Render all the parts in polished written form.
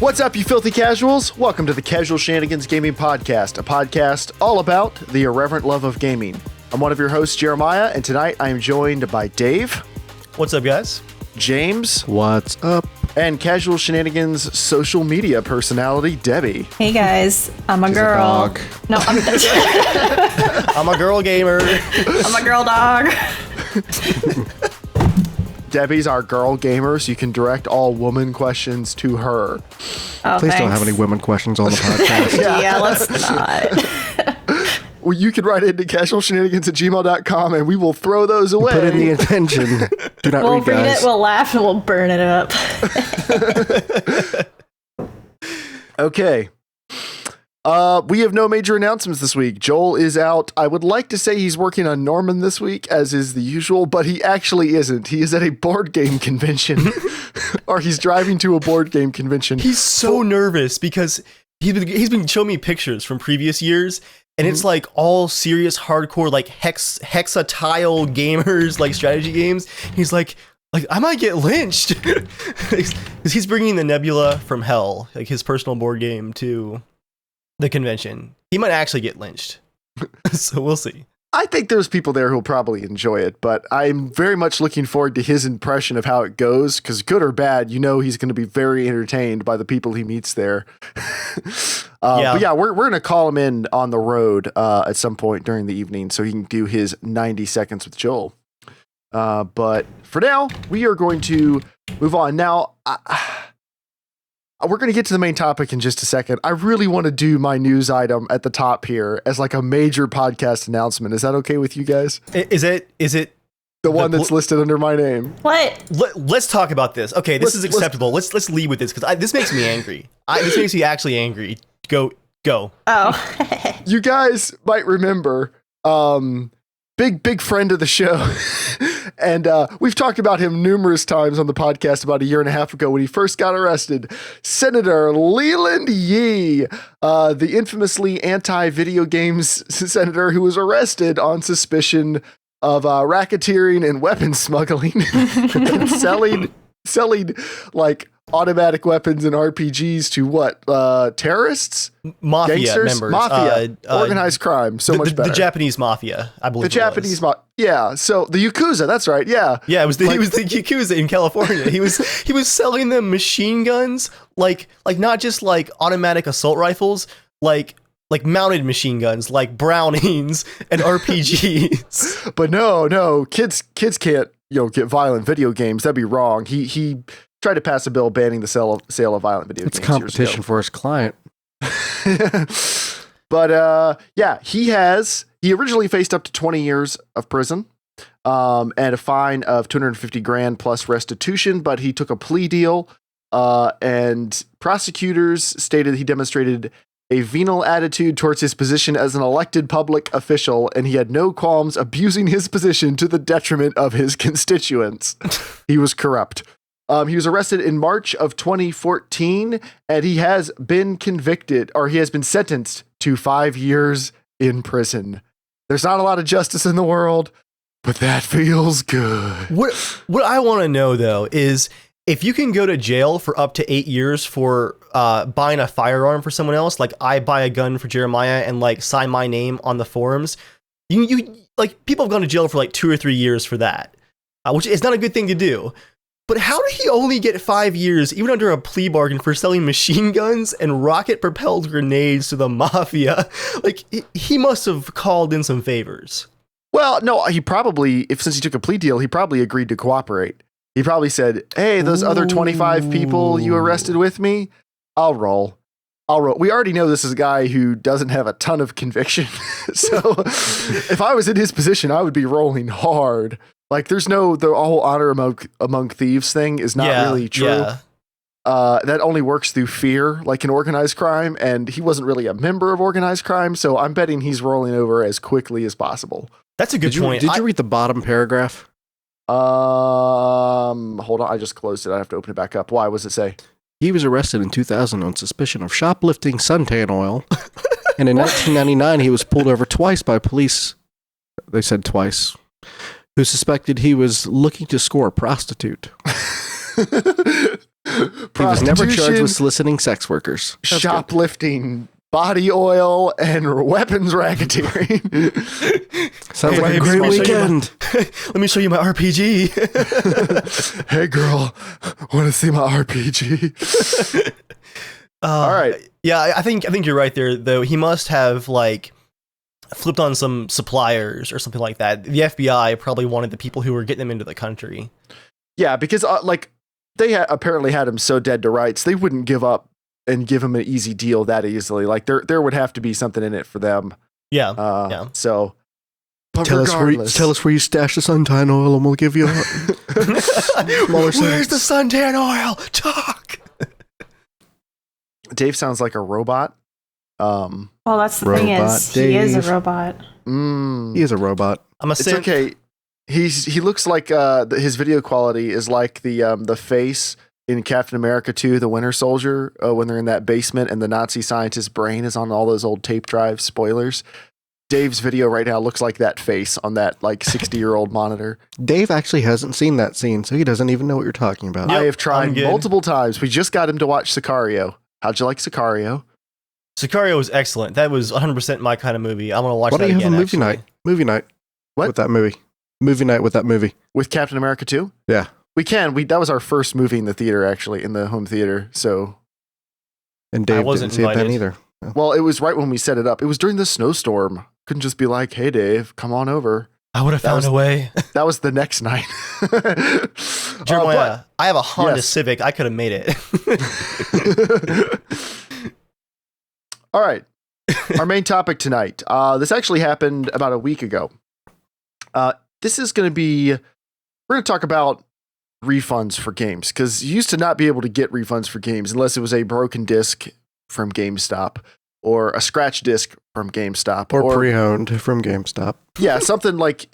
What's up, you filthy casuals? Welcome to the Casual Shenanigans Gaming Podcast, a podcast all about the irreverent love of gaming. I'm one of your hosts, Jeremiah, and tonight I am joined by Dave. What's up, guys? James. What's up? And Casual Shenanigans social media personality, Debbie. Hey guys, I'm a girl. No, I'm a girl gamer. I'm a girl dog. Debbie's our girl gamer, so you can direct all woman questions to her. Oh, Please don't have any women questions on the podcast. Yeah, let's not. Well, you can write into casualshenanigans@gmail.com and we will throw those away. Put in the intention. Do not We'll read, read guys. it, we'll laugh, and we'll burn it up. Okay. We have no major announcements this week. Joel is out. I would like to say he's working on Norman this week, as is the usual, but he actually isn't. He is at a board game convention, or he's driving to a board game convention. He's so nervous because he's been showing me pictures from previous years, and it's like all serious, hardcore, like hexatile gamers, like strategy games. He's like I might get lynched because he's bringing the Nebula from Hell, like his personal board game, to the convention. He might actually get lynched. So we'll see. I think there's people there who'll probably enjoy it, but I'm very much looking forward to his impression of how it goes, because good or bad, you know he's going to be very entertained by the people he meets there. But yeah, we're going to call him in on the road at some point during the evening so he can do his 90 seconds with Joel. But for now, we are going to move on. Now, we're going to get to the main topic in just a second. I really want to do my news item at the top here as like a major podcast announcement. Is that okay with you guys? Is it the one that's listed under my name? What? Let's talk about this. Okay, this is acceptable. Let's lead with this because this makes me angry. This makes me actually angry. Go. Oh. You guys might remember, big friend of the show. And we've talked about him numerous times on the podcast about a year and a half ago when he first got arrested. Senator Leland Yee, the infamously anti-video games senator who was arrested on suspicion of racketeering and weapons smuggling and selling like automatic weapons and RPGs to what? Terrorists? Mafia Gangsters? members. Mafia. Organized crime. So much better. The Japanese mafia, I believe. The Japanese mafia. Yeah. So the Yakuza, that's right. Yeah. Yeah, he was the Yakuza in California. He was selling them machine guns, like not just like automatic assault rifles, like mounted machine guns, like Brownings and RPGs. But no, kids can't, get violent video games. That'd be wrong. He tried to pass a bill banning the sale of violent video games. It's competition for his client. But yeah, he originally faced up to 20 years of prison and a fine of $250,000 plus restitution, but he took a plea deal and prosecutors stated he demonstrated a venal attitude towards his position as an elected public official, and he had no qualms abusing his position to the detriment of his constituents. He was corrupt. He was arrested in March of 2014, and he has been sentenced to 5 years in prison. There's not a lot of justice in the world, but that feels good. What I want to know, though, is if you can go to jail for up to 8 years for buying a firearm for someone else, like I buy a gun for Jeremiah and like sign my name on the forums, you like people have gone to jail for like 2 or 3 years for that, which is not a good thing to do. But how did he only get 5 years, even under a plea bargain, for selling machine guns and rocket-propelled grenades to the mafia? Like, he must have called in some favors. Well, no, he probably, since he took a plea deal, he probably agreed to cooperate. He probably said, hey, those other 25 people you arrested with me, I'll roll. We already know this is a guy who doesn't have a ton of conviction. So if I was in his position, I would be rolling hard. Like, the whole honor among thieves thing is not really true. Yeah. That only works through fear, like in organized crime, and he wasn't really a member of organized crime, so I'm betting he's rolling over as quickly as possible. That's a good point. Did you read the bottom paragraph? Hold on, I just closed it. I have to open it back up. Why? What does it say? He was arrested in 2000 on suspicion of shoplifting suntan oil, and in 1999 he was pulled over twice by police. They said twice. Who suspected he was looking to score a prostitute. He was never charged prostitution, with soliciting sex workers. That's good. shoplifting, body oil, and weapons racketeering. Sounds Hey, like a babe, great let me show you my- weekend. Let me show you my RPG. Hey, girl, want to see my RPG? All right. Yeah, I think you're right there, though. He must have like flipped on some suppliers or something like that. The FBI probably wanted the people who were getting them into the country. Yeah, because they apparently had him so dead to rights, they wouldn't give up and give him an easy deal that easily. Like there would have to be something in it for them. Yeah. Yeah. So, but Tell us where you stash the suntan oil, and we'll give you a smaller Where's the size. suntan oil? Talk. Dave sounds like a robot. Well, that's the thing Robot is, he is Dave. a robot. He is a robot. I'm a It's okay. He looks like his video quality is like the face in Captain America 2, the Winter Soldier, when they're in that basement and the Nazi scientist's brain is on all those old tape drives. Spoilers. Dave's video right now looks like that face on that like 60-year-old monitor. Dave actually hasn't seen that scene, so he doesn't even know what you're talking about. Yep, I have tried I'm good. multiple times. We just got him to watch Sicario. How'd you like Sicario? Sicario was excellent. That was 100% my kind of movie. I'm gonna watch Why that don't you have again. a movie actually. night? Movie night. What? With that movie. Movie night with that movie. With Captain America 2? Yeah. We can. That was our first movie in the theater, actually, in the home theater. So, And Dave wasn't didn't see it then invited. either. well, it was right when we set it up. It was during the snowstorm. Couldn't just be like, "Hey, Dave, come on over." I would have found was- a way. That was the next night. Jeremiah, I have a Honda yes. Civic. I could have made it. All right. Our main topic tonight. This actually happened about a week ago. This is going to be, we're going to talk about refunds for games, because you used to not be able to get refunds for games unless it was a broken disc from GameStop or a scratch disc from GameStop. Or pre-owned from GameStop. Yeah, something like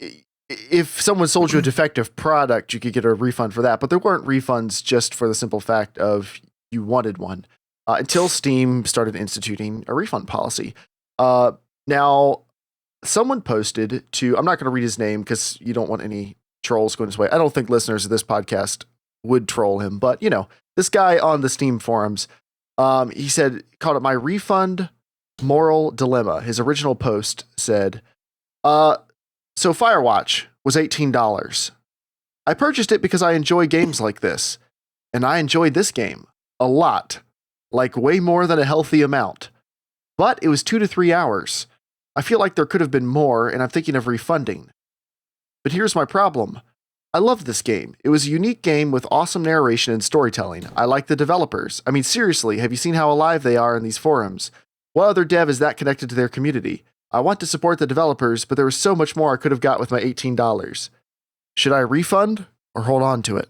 if someone sold you a defective product, you could get a refund for that. But there weren't refunds just for the simple fact of you wanted one until Steam started instituting a refund policy. Now, someone posted to, I'm not going to read his name because you don't want any trolls going his way. I don't think listeners of this podcast would troll him, but you know, this guy on the Steam forums, he called it my refund moral dilemma. His original post said, so Firewatch was $18. I purchased it because I enjoy games like this, and I enjoyed this game a lot, like way more than a healthy amount. But it was 2 to 3 hours. I feel like there could have been more, and I'm thinking of refunding. But here's my problem. I loved this game. It was a unique game with awesome narration and storytelling. I like the developers. I mean, seriously, have you seen how alive they are in these forums? What other dev is that connected to their community? I want to support the developers, but there was so much more I could have got with my $18. Should I refund or hold on to it?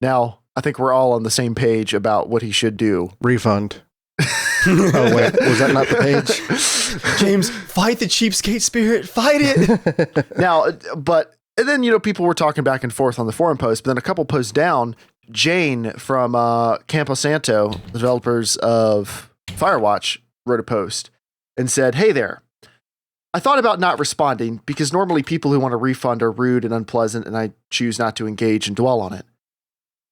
Now, I think we're all on the same page about what he should do. Refund. Oh, wait. Was that not the page? James, fight the cheapskate spirit. Fight it. Now, and then, you know, people were talking back and forth on the forum post, but then a couple posts down, Jane from Campo Santo, the developers of Firewatch, wrote a post and said, "Hey there. I thought about not responding because normally people who want a refund are rude and unpleasant, and I choose not to engage and dwell on it.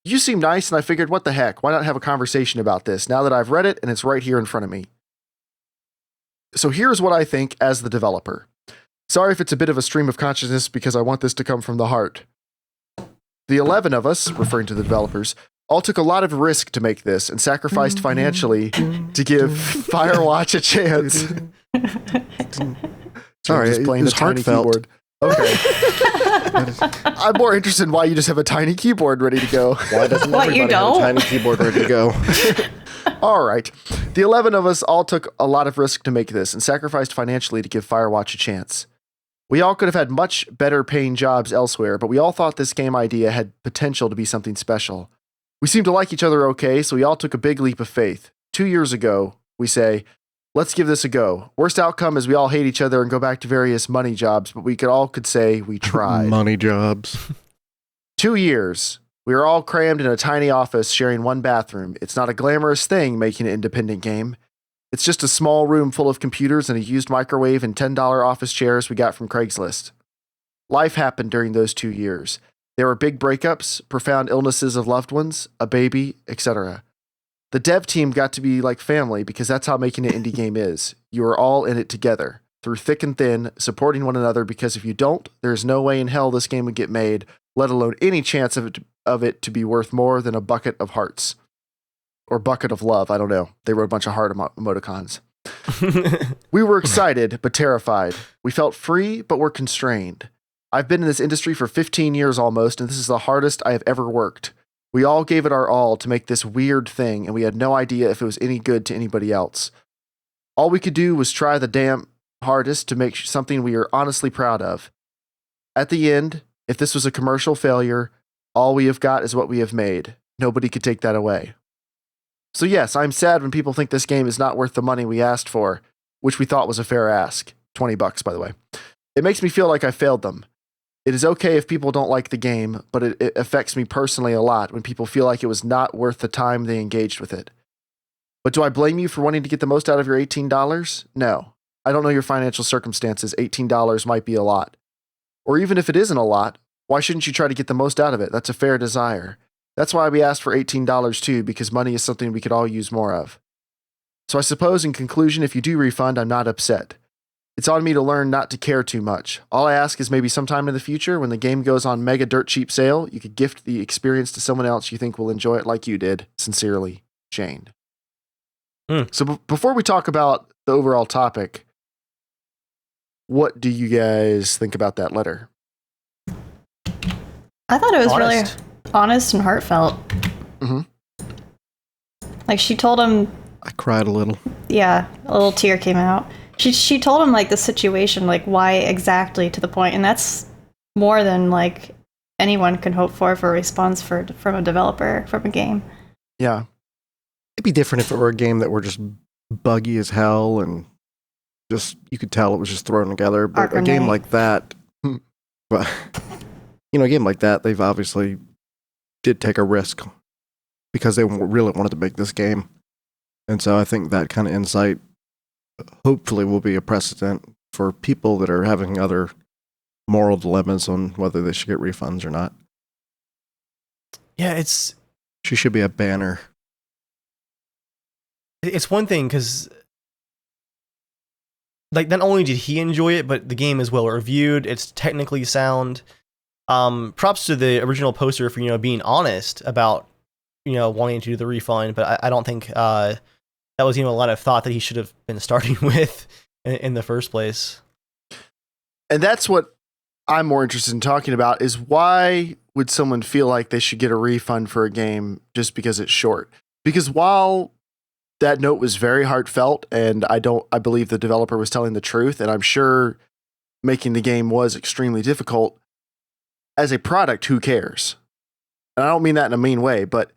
You seem nice, and I figured, what the heck? Why not have a conversation about this now that I've read it and it's right here in front of me? So here's what I think as the developer. Sorry if it's a bit of a stream of consciousness because I want this to come from the heart. The 11 of us, referring to the developers, all took a lot of risk to make this and sacrificed financially to give Firewatch a chance." Sorry, Just playing it was a tiny heartfelt. keyboard. Okay. I'm more interested in why you just have a tiny keyboard ready to go. Why doesn't What, you everybody have a don't? tiny keyboard ready to go? All right. The 11 of us all took a lot of risk to make this and sacrificed financially to give Firewatch a chance. We all could have had much better paying jobs elsewhere, but we all thought this game idea had potential to be something special. We seemed to like each other okay, so we all took a big leap of faith. 2 years ago, we say, let's give this a go. Worst outcome is we all hate each other and go back to various money jobs, but we could say we tried. Money jobs. 2 years. We are all crammed in a tiny office sharing one bathroom. It's not a glamorous thing making an independent game. It's just a small room full of computers and a used microwave and $10 office chairs we got from Craigslist. Life happened during those 2 years. There were big breakups, profound illnesses of loved ones, a baby, etc. The dev team got to be like family because that's how making an indie game is. You are all in it together, through thick and thin, supporting one another, because if you don't, there's no way in hell this game would get made, let alone any chance of it to be worth more than a bucket of hearts. Or bucket of love, I don't know. They wrote a bunch of heart emoticons. We were excited, but terrified. We felt free, but were constrained. I've been in this industry for 15 years almost, and this is the hardest I have ever worked. We all gave it our all to make this weird thing, and we had no idea if it was any good to anybody else. All we could do was try the damn hardest to make something we are honestly proud of. At the end, if this was a commercial failure, all we have got is what we have made. Nobody could take that away. So yes, I'm sad when people think this game is not worth the money we asked for, which we thought was a fair ask. $20, by the way. It makes me feel like I failed them. It is okay if people don't like the game, but it affects me personally a lot when people feel like it was not worth the time they engaged with it. But do I blame you for wanting to get the most out of your $18? No. I don't know your financial circumstances. $18 might be a lot. Or even if it isn't a lot, why shouldn't you try to get the most out of it? That's a fair desire. That's why we asked for $18 too, because money is something we could all use more of. So I suppose in conclusion, if you do refund, I'm not upset. It's on me to learn not to care too much. All I ask is maybe sometime in the future, when the game goes on mega dirt cheap sale, you could gift the experience to someone else you think will enjoy it like you did. Sincerely, Jane. So before we talk about the overall topic, what do you guys think about that letter? I thought it was really honest and heartfelt. Mm-hmm. Like, she told him... I cried a little. Yeah, a little tear came out. She told him, like, the situation, like, why exactly to the point, and that's more than, like, anyone can hope for a response from a developer, from a game. Yeah. It'd be different if it were a game that were just buggy as hell and just, you could tell it was just thrown together. But a game like that, but, you know, a game like that, they've obviously did take a risk because they really wanted to make this game. And so I think that kind of insight hopefully will be a precedent for people that are having other moral dilemmas on whether they should get refunds or not. Yeah, she should be a banner. It's one thing because, like, not only did he enjoy it, but the game is well reviewed. It's technically sound. Props to the original poster for, you know, being honest about, you know, wanting to do the refund, but I don't think that was, you know, a lot of thought that he should have been starting with in the first place. And that's what I'm more interested in talking about, is why would someone feel like they should get a refund for a game just because it's short? Because while that note was very heartfelt, and I believe the developer was telling the truth, and I'm sure making the game was extremely difficult, as a product, who cares? And I don't mean that in a mean way, but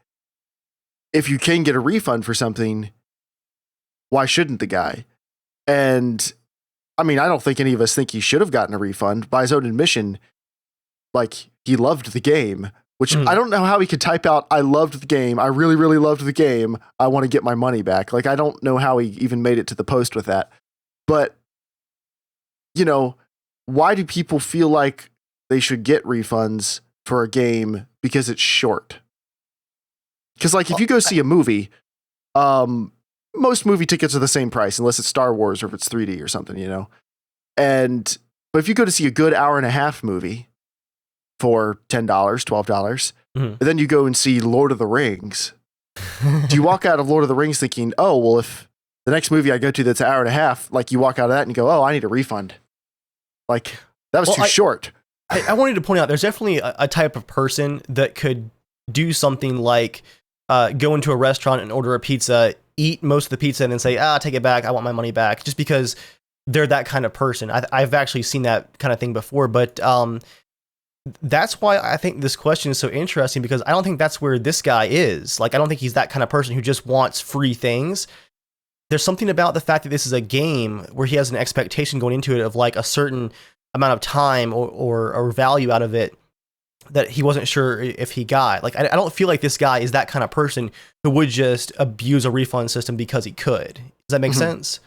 if you can get a refund for something, why shouldn't the guy? And I mean, I don't think any of us think he should have gotten a refund. By his own admission, like, he loved the game, which I don't know how he could type out, I loved the game. I really, really loved the game. I want to get my money back. Like, I don't know how he even made it to the post with that. But, you know, why do people feel like they should get refunds for a game because it's short? Because, like, if you go see a movie, most movie tickets are the same price unless it's Star Wars or if it's 3D or something, you know? But if you go to see a good hour-and-a-half movie for $10, $12, and then you go and see Lord of the Rings, do you walk out of Lord of the Rings thinking, oh, well, if the next movie I go to that's an hour and a half, like, you walk out of that and you go, oh, I need a refund. Like, that was too short. I wanted to point out, there's definitely a type of person that could do something like go into a restaurant and order a pizza, eat most of the pizza, and then say, take it back, I want my money back, just because they're that kind of person. I've actually seen that kind of thing before, but that's why I think this question is so interesting, because I don't think that's where this guy is. Like, I don't think he's that kind of person who just wants free things. There's something about the fact that this is a game where he has an expectation going into it of, like, a certain amount of time or value out of it that he wasn't sure if he got. Like, I don't feel like this guy is that kind of person who would just abuse a refund system because he could. Does that make sense?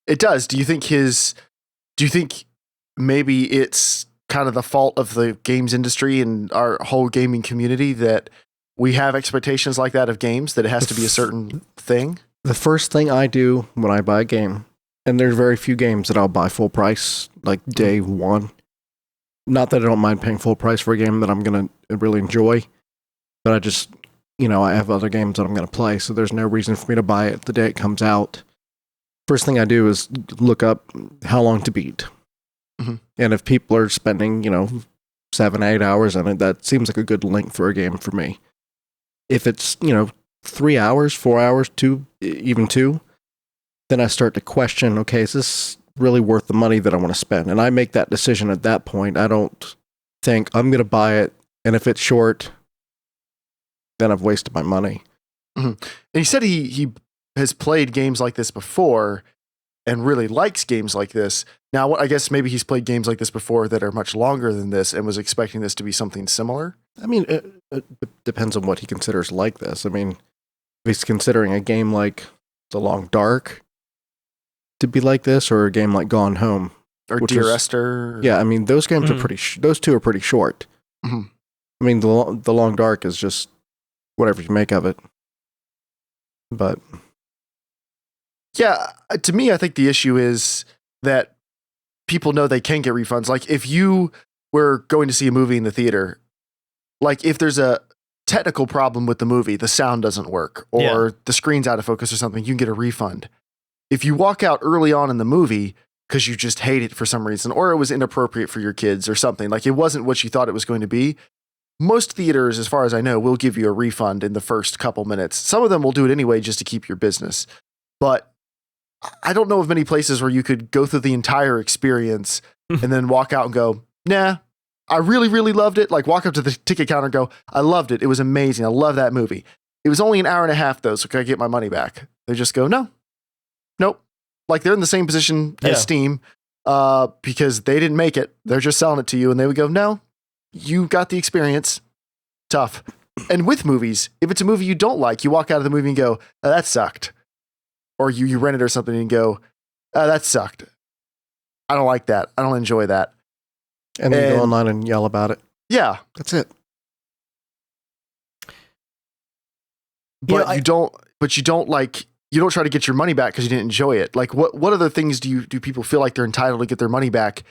It does. Do you think maybe it's kind of the fault of the games industry and our whole gaming community that we have expectations like that of games, that it has to be a certain thing? The first thing I do when I buy a game, and there's very few games that I'll buy full price, like day one. Not that I don't mind paying full price for a game that I'm going to really enjoy, but I just, I have other games that I'm going to play, so there's no reason for me to buy it the day it comes out. First thing I do is look up how long to beat. Mm-hmm. And if people are spending, 7, 8 hours on it, that seems like a good length for a game for me. If it's, 3 hours, 4 hours, 2, even 2, then I start to question, okay, is this really worth the money that I want to spend? And I make that decision at that point. I don't think I'm going to buy it, and if it's short, then I've wasted my money. Mm-hmm. And he said he has played games like this before and really likes games like this. Now, I guess maybe he's played games like this before that are much longer than this and was expecting this to be something similar. I mean, it depends on what he considers like this. I mean, if he's considering a game like The Long Dark to be like this, or a game like Gone Home. Or Dear Esther. Yeah, I mean, those games are those two are pretty short. Mm-hmm. I mean, the Long Dark is just whatever you make of it. But yeah, to me, I think the issue is that people know they can get refunds. Like, if you were going to see a movie in the theater, like if there's a technical problem with the movie, the sound doesn't work, or the screen's out of focus or something, you can get a refund. If you walk out early on in the movie because you just hate it for some reason, or it was inappropriate for your kids or something, like it wasn't what you thought it was going to be, most theaters, as far as I know, will give you a refund in the first couple minutes. Some of them will do it anyway just to keep your business. But I don't know of many places where you could go through the entire experience and then walk out and go, nah, I really, really loved it. Like, walk up to the ticket counter and go, I loved it. It was amazing. I love that movie. It was only an hour and a half, though, so can I get my money back? They just go, no. Nope. Like, they're in the same position as Steam because they didn't make it. They're just selling it to you. And they would go, no, you got the experience. Tough. And with movies, if it's a movie you don't like, you walk out of the movie and go, oh, that sucked. Or you rent it or something and go, oh, that sucked. I don't like that. I don't enjoy that. And then you go online and yell about it. Yeah. That's it. But you don't try to get your money back because you didn't enjoy it. Like, what other things do people feel like they're entitled to get their money back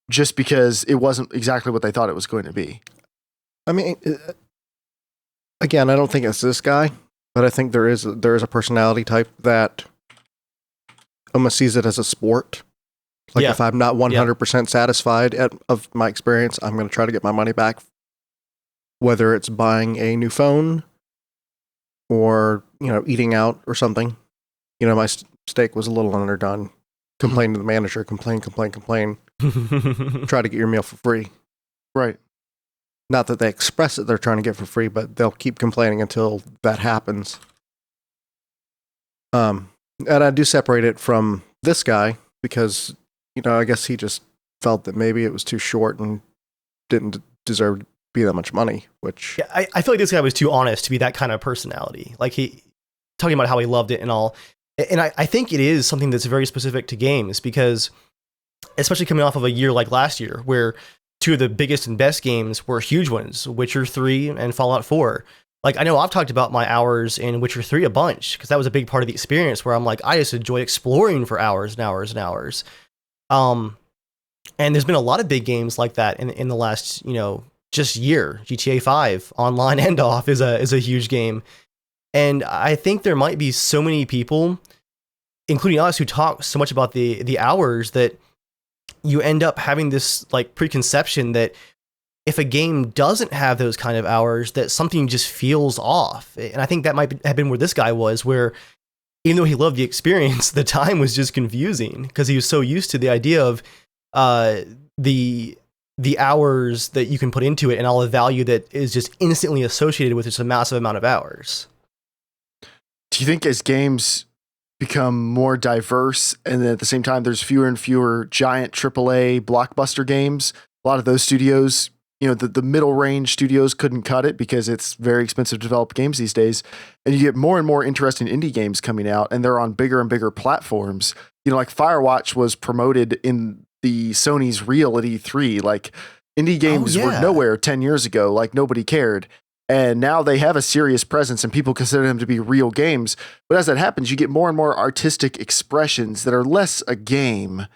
just because it wasn't exactly what they thought it was going to be? I mean, again, I don't think it's this guy, but I think there is a personality type that almost sees it as a sport. Like, if I'm not 100% satisfied of my experience, I'm going to try to get my money back, whether it's buying a new phone or, eating out or something. My steak was a little underdone. Complain to the manager, complain. Try to get your meal for free. Right. Not that they express it they're trying to get for free, but they'll keep complaining until that happens. And I do separate it from this guy because, I guess he just felt that maybe it was too short and didn't deserve to be that much money, which... Yeah, I feel like this guy was too honest to be that kind of personality. Like, he talking about how he loved it and all. And I think it is something that's very specific to games because, especially coming off of a year like last year, where two of the biggest and best games were huge ones, Witcher 3 and Fallout 4. Like, I know I've talked about my hours in Witcher 3 a bunch because that was a big part of the experience where I'm like, I just enjoy exploring for hours and hours and hours. And there's been a lot of big games like that in the last, just year. GTA 5 online and off is a huge game. And I think there might be so many people, including us, who talk so much about the hours that you end up having this like preconception that if a game doesn't have those kind of hours, that something just feels off. And I think that might have been where this guy was, where even though he loved the experience, the time was just confusing because he was so used to the idea of the hours that you can put into it and all the value that is just instantly associated with just a massive amount of hours. Do you think as games become more diverse and then at the same time there's fewer and fewer giant AAA blockbuster games, a lot of those studios, the middle range studios couldn't cut it because it's very expensive to develop games these days, and you get more and more interesting indie games coming out and they're on bigger and bigger platforms. Like Firewatch was promoted in the Sony's real at E3. Like indie games were nowhere 10 years ago. Like nobody cared. And now they have a serious presence and people consider them to be real games. But as that happens, you get more and more artistic expressions that are less a game.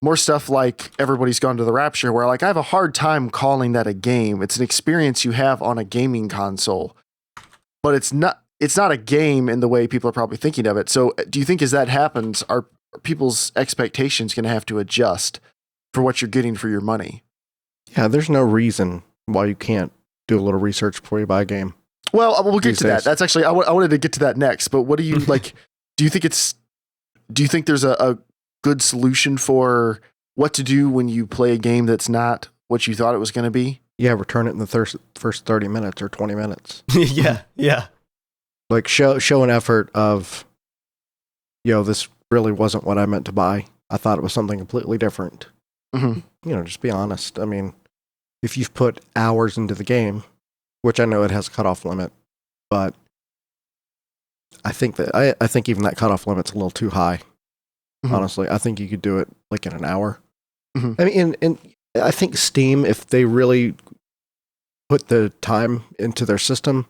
More stuff like Everybody's Gone to the Rapture, where like I have a hard time calling that a game. It's an experience you have on a gaming console. But it's not a game in the way people are probably thinking of it. So do you think as that happens, are people's expectations going to have to adjust for what you're getting for your money? Yeah, there's no reason why you can't do a little research before you buy a game. Well, we'll get to that. That's actually, I wanted to get to that next, but what do you like, do you think there's a good solution for what to do when you play a game that's not what you thought it was going to be? Yeah, return it in the first 30 minutes or 20 minutes. Yeah. Like show an effort of, this really wasn't what I meant to buy. I thought it was something completely different. Mm-hmm. Just be honest. I mean, if you've put hours into the game, which I know it has a cutoff limit, but I think even that cutoff limit's a little too high. Mm-hmm. Honestly, I think you could do it like in an hour. Mm-hmm. I mean, and I think Steam, if they really put the time into their system,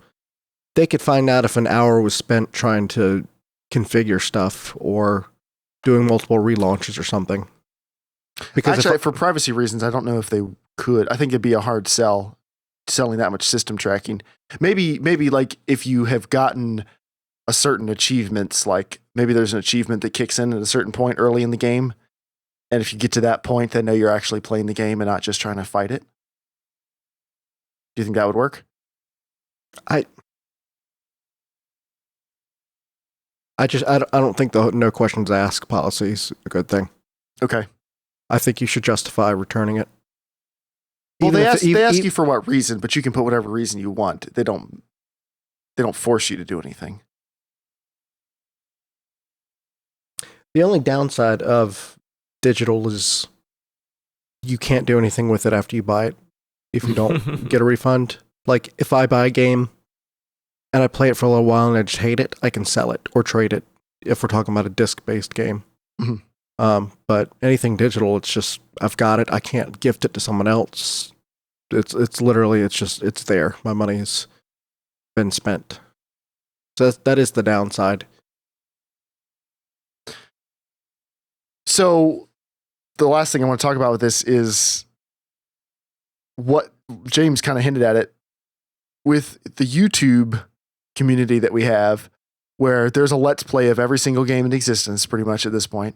they could find out if an hour was spent trying to configure stuff or doing multiple relaunches or something. Because actually, for privacy reasons, I don't know if they could. I think it'd be a hard sell selling that much system tracking. Maybe like if you have gotten a certain achievements, like maybe there's an achievement that kicks in at a certain point early in the game. And if you get to that point, they know you're actually playing the game and not just trying to fight it. Do you think that would work? I don't think the no questions asked policy is a good thing. Okay. I think you should justify returning it. Well, they ask you for what reason, but you can put whatever reason you want. They don't force you to do anything. The only downside of digital is you can't do anything with it after you buy it if you don't get a refund. Like if I buy a game and I play it for a little while and I just hate it, I can sell it or trade it if we're talking about a disc-based game. Mm-hmm. But anything digital, it's just, I've got it. I can't gift it to someone else. It's literally, it's there. My money's been spent. So that is the downside. So the last thing I want to talk about with this is what James kind of hinted at it with the YouTube community that we have, where there's a let's play of every single game in existence pretty much at this point,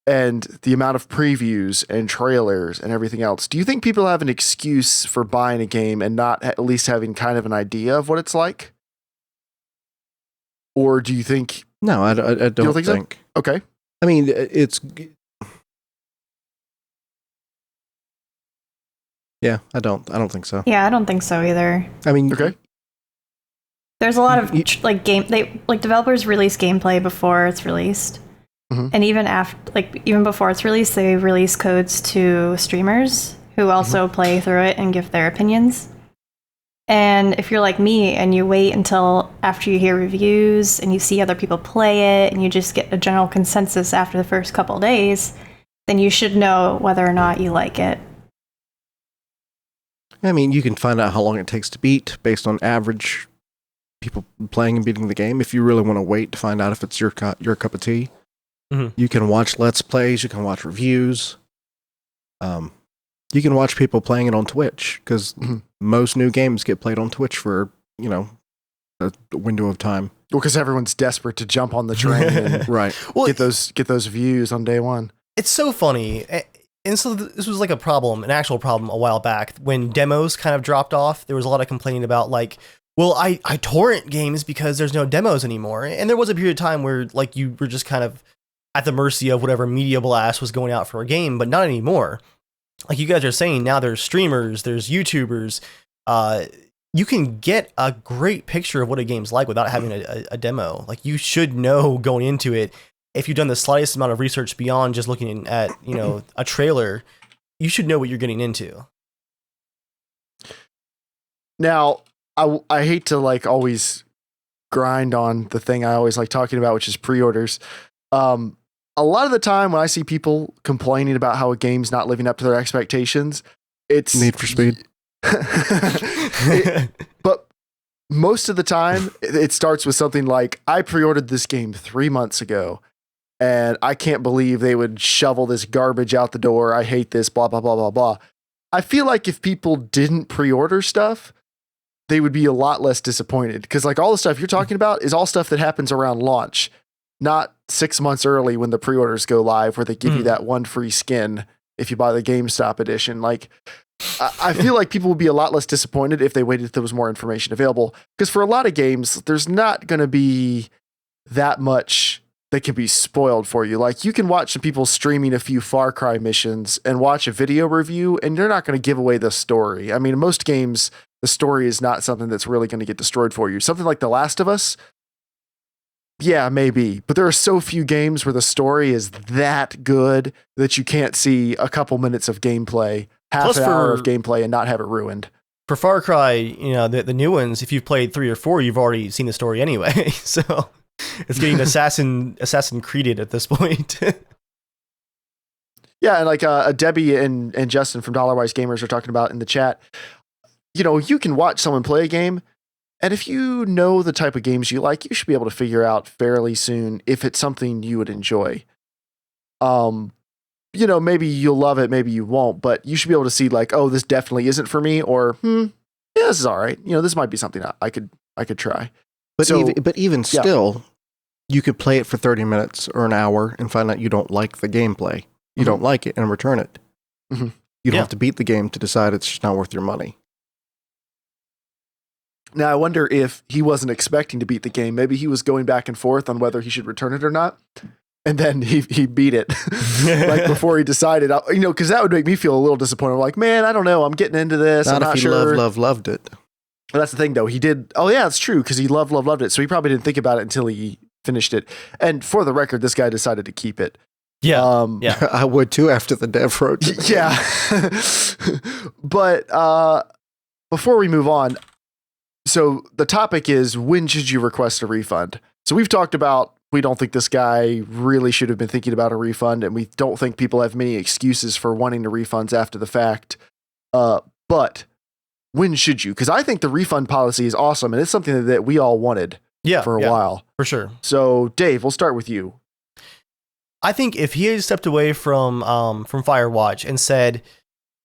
and the amount of previews and trailers and everything else. Do you think people have an excuse for buying a game and not at least having kind of an idea of what it's like? Or do you think... No, I don't think. So? Okay. I mean, it's... Yeah, I don't think so. Yeah, I don't think so either. I mean... Okay. There's a lot of developers release gameplay before it's released. Mm-hmm. And even before it's released, they release codes to streamers who also play through it and give their opinions. And if you're like me and you wait until after you hear reviews and you see other people play it and you just get a general consensus after the first couple of days, then you should know whether or not you like it. I mean, you can find out how long it takes to beat based on average people playing and beating the game. If you really want to wait to find out if it's your cup of tea, you can watch Let's Plays, you can watch reviews. You can watch people playing it on Twitch, because most new games get played on Twitch for, a window of time. Well, because everyone's desperate to jump on the train and right. get those views on day one. It's so funny. And so this was like an actual problem a while back when demos kind of dropped off. There was a lot of complaining about like, well, I torrent games because there's no demos anymore. And there was a period of time where like you were just kind of at the mercy of whatever media blast was going out for a game, but not anymore. Like you guys are saying, now there's streamers, there's YouTubers. You can get a great picture of what a game's like without having a demo. Like you should know going into it. If you've done the slightest amount of research beyond just looking at, a trailer, you should know what you're getting into. Now, I hate to like always grind on the thing I always like talking about, which is pre-orders. a lot of the time when I see people complaining about how a game's not living up to their expectations, it's Need for Speed. But most of the time, it starts with something like, I pre-ordered this game 3 months ago, and I can't believe they would shovel this garbage out the door. I hate this, blah, blah, blah, blah, blah. I feel like if people didn't pre-order stuff, they would be a lot less disappointed. Because like all the stuff you're talking about is all stuff that happens around launch, not 6 months early when the pre-orders go live, where they give you that one free skin if you buy the GameStop edition. Like, I feel like people would be a lot less disappointed if they waited if there was more information available. Because for a lot of games, there's not going to be that much that can be spoiled for you. Like, you can watch some people streaming a few Far Cry missions and watch a video review, and they're not going to give away the story. I mean, in most games, the story is not something that's really going to get destroyed for you. Something like The Last of Us, yeah, maybe. But there are so few games where the story is that good that you can't see a couple minutes of gameplay, half an hour of gameplay, and not have it ruined. For Far Cry, you know, the new ones, if you've played 3 or 4, you've already seen the story anyway. So it's getting Assassin Creeded at this point. Yeah, and like Debbie and Justin from Dollarwise Gamers are talking about in the chat, you know, you can watch someone play a game, and if you know the type of games you like, you should be able to figure out fairly soon if it's something you would enjoy. You know, maybe you'll love it, maybe you won't, but you should be able to see like, oh, this definitely isn't for me, or yeah, this is all right. You know, this might be something I could try. But So- even still, you could play it for 30 minutes or an hour and find out you don't like the gameplay. You don't like it and return it. Mhm. You don't Yeah. have to beat the game to decide it's just not worth your money. Now, I wonder if he wasn't expecting to beat the game. Maybe he was going back and forth on whether he should return it or not. And then he beat it like before he decided, you know, because that would make me feel a little disappointed. I'm like, man, I don't know. I'm getting into this. I'm Not not if you sure. loved it. But that's the thing, though. He did. Oh, yeah, it's true. Because he loved it. So he probably didn't think about it until he finished it. And for the record, this guy decided to keep it. Yeah. Yeah. I would too after the dev wrote it. Yeah. But before we move on, so the topic is, when should you request a refund? So we've talked about, we don't think this guy really should have been thinking about a refund, and we don't think people have many excuses for wanting the refunds after the fact. But when should you? Because I think the refund policy is awesome, and it's something that we all wanted for a while. For sure. So Dave, we'll start with you. I think if he had stepped away from Firewatch and said,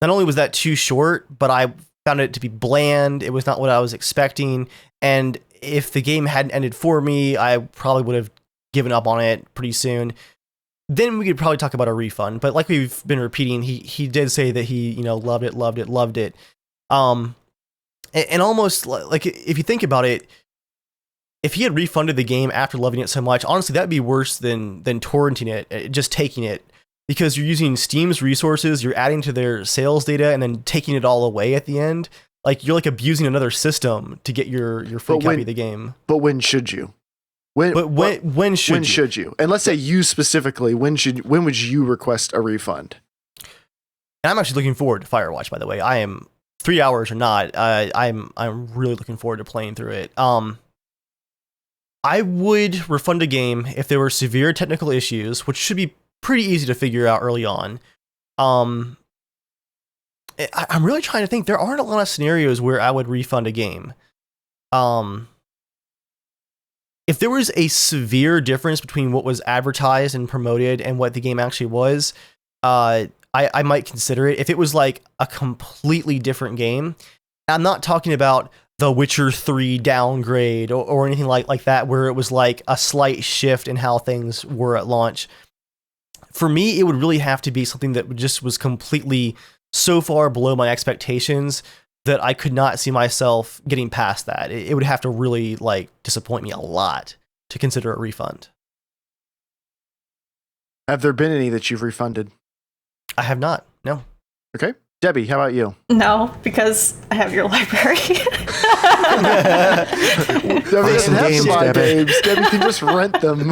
not only was that too short, but I found it to be bland, it was not what I was expecting, and if the game hadn't ended for me, I probably would have given up on it pretty soon, then we could probably talk about a refund. But like we've been repeating, he did say that he, you know, loved it. And almost like, if you think about it, if he had refunded the game after loving it so much, honestly, that'd be worse than torrenting it, just taking it, because you're using Steam's resources, you're adding to their sales data, and then taking it all away at the end. Like, you're like abusing another system to get your free copy of the game. But when should you? When should you? And let's say you specifically, when would you request a refund? And I'm actually looking forward to Firewatch, by the way. I am 3 hours or not. I'm really looking forward to playing through it. I would refund a game if there were severe technical issues, which should be pretty easy to figure out early on. I'm really trying to think. There aren't a lot of scenarios where I would refund a game. If there was a severe difference between what was advertised and promoted and what the game actually was, I might consider it. If it was like a completely different game, I'm not talking about The Witcher 3 downgrade or anything like that, where it was like a slight shift in how things were at launch. For me, it would really have to be something that just was completely so far below my expectations that I could not see myself getting past that. It would have to really like disappoint me a lot to consider a refund. Have there been any that you've refunded? I have not. No. Okay. Debbie, how about you? No, because I have your library. Debbie doesn't have games, to buy Debbie. games. Debbie can just rent them.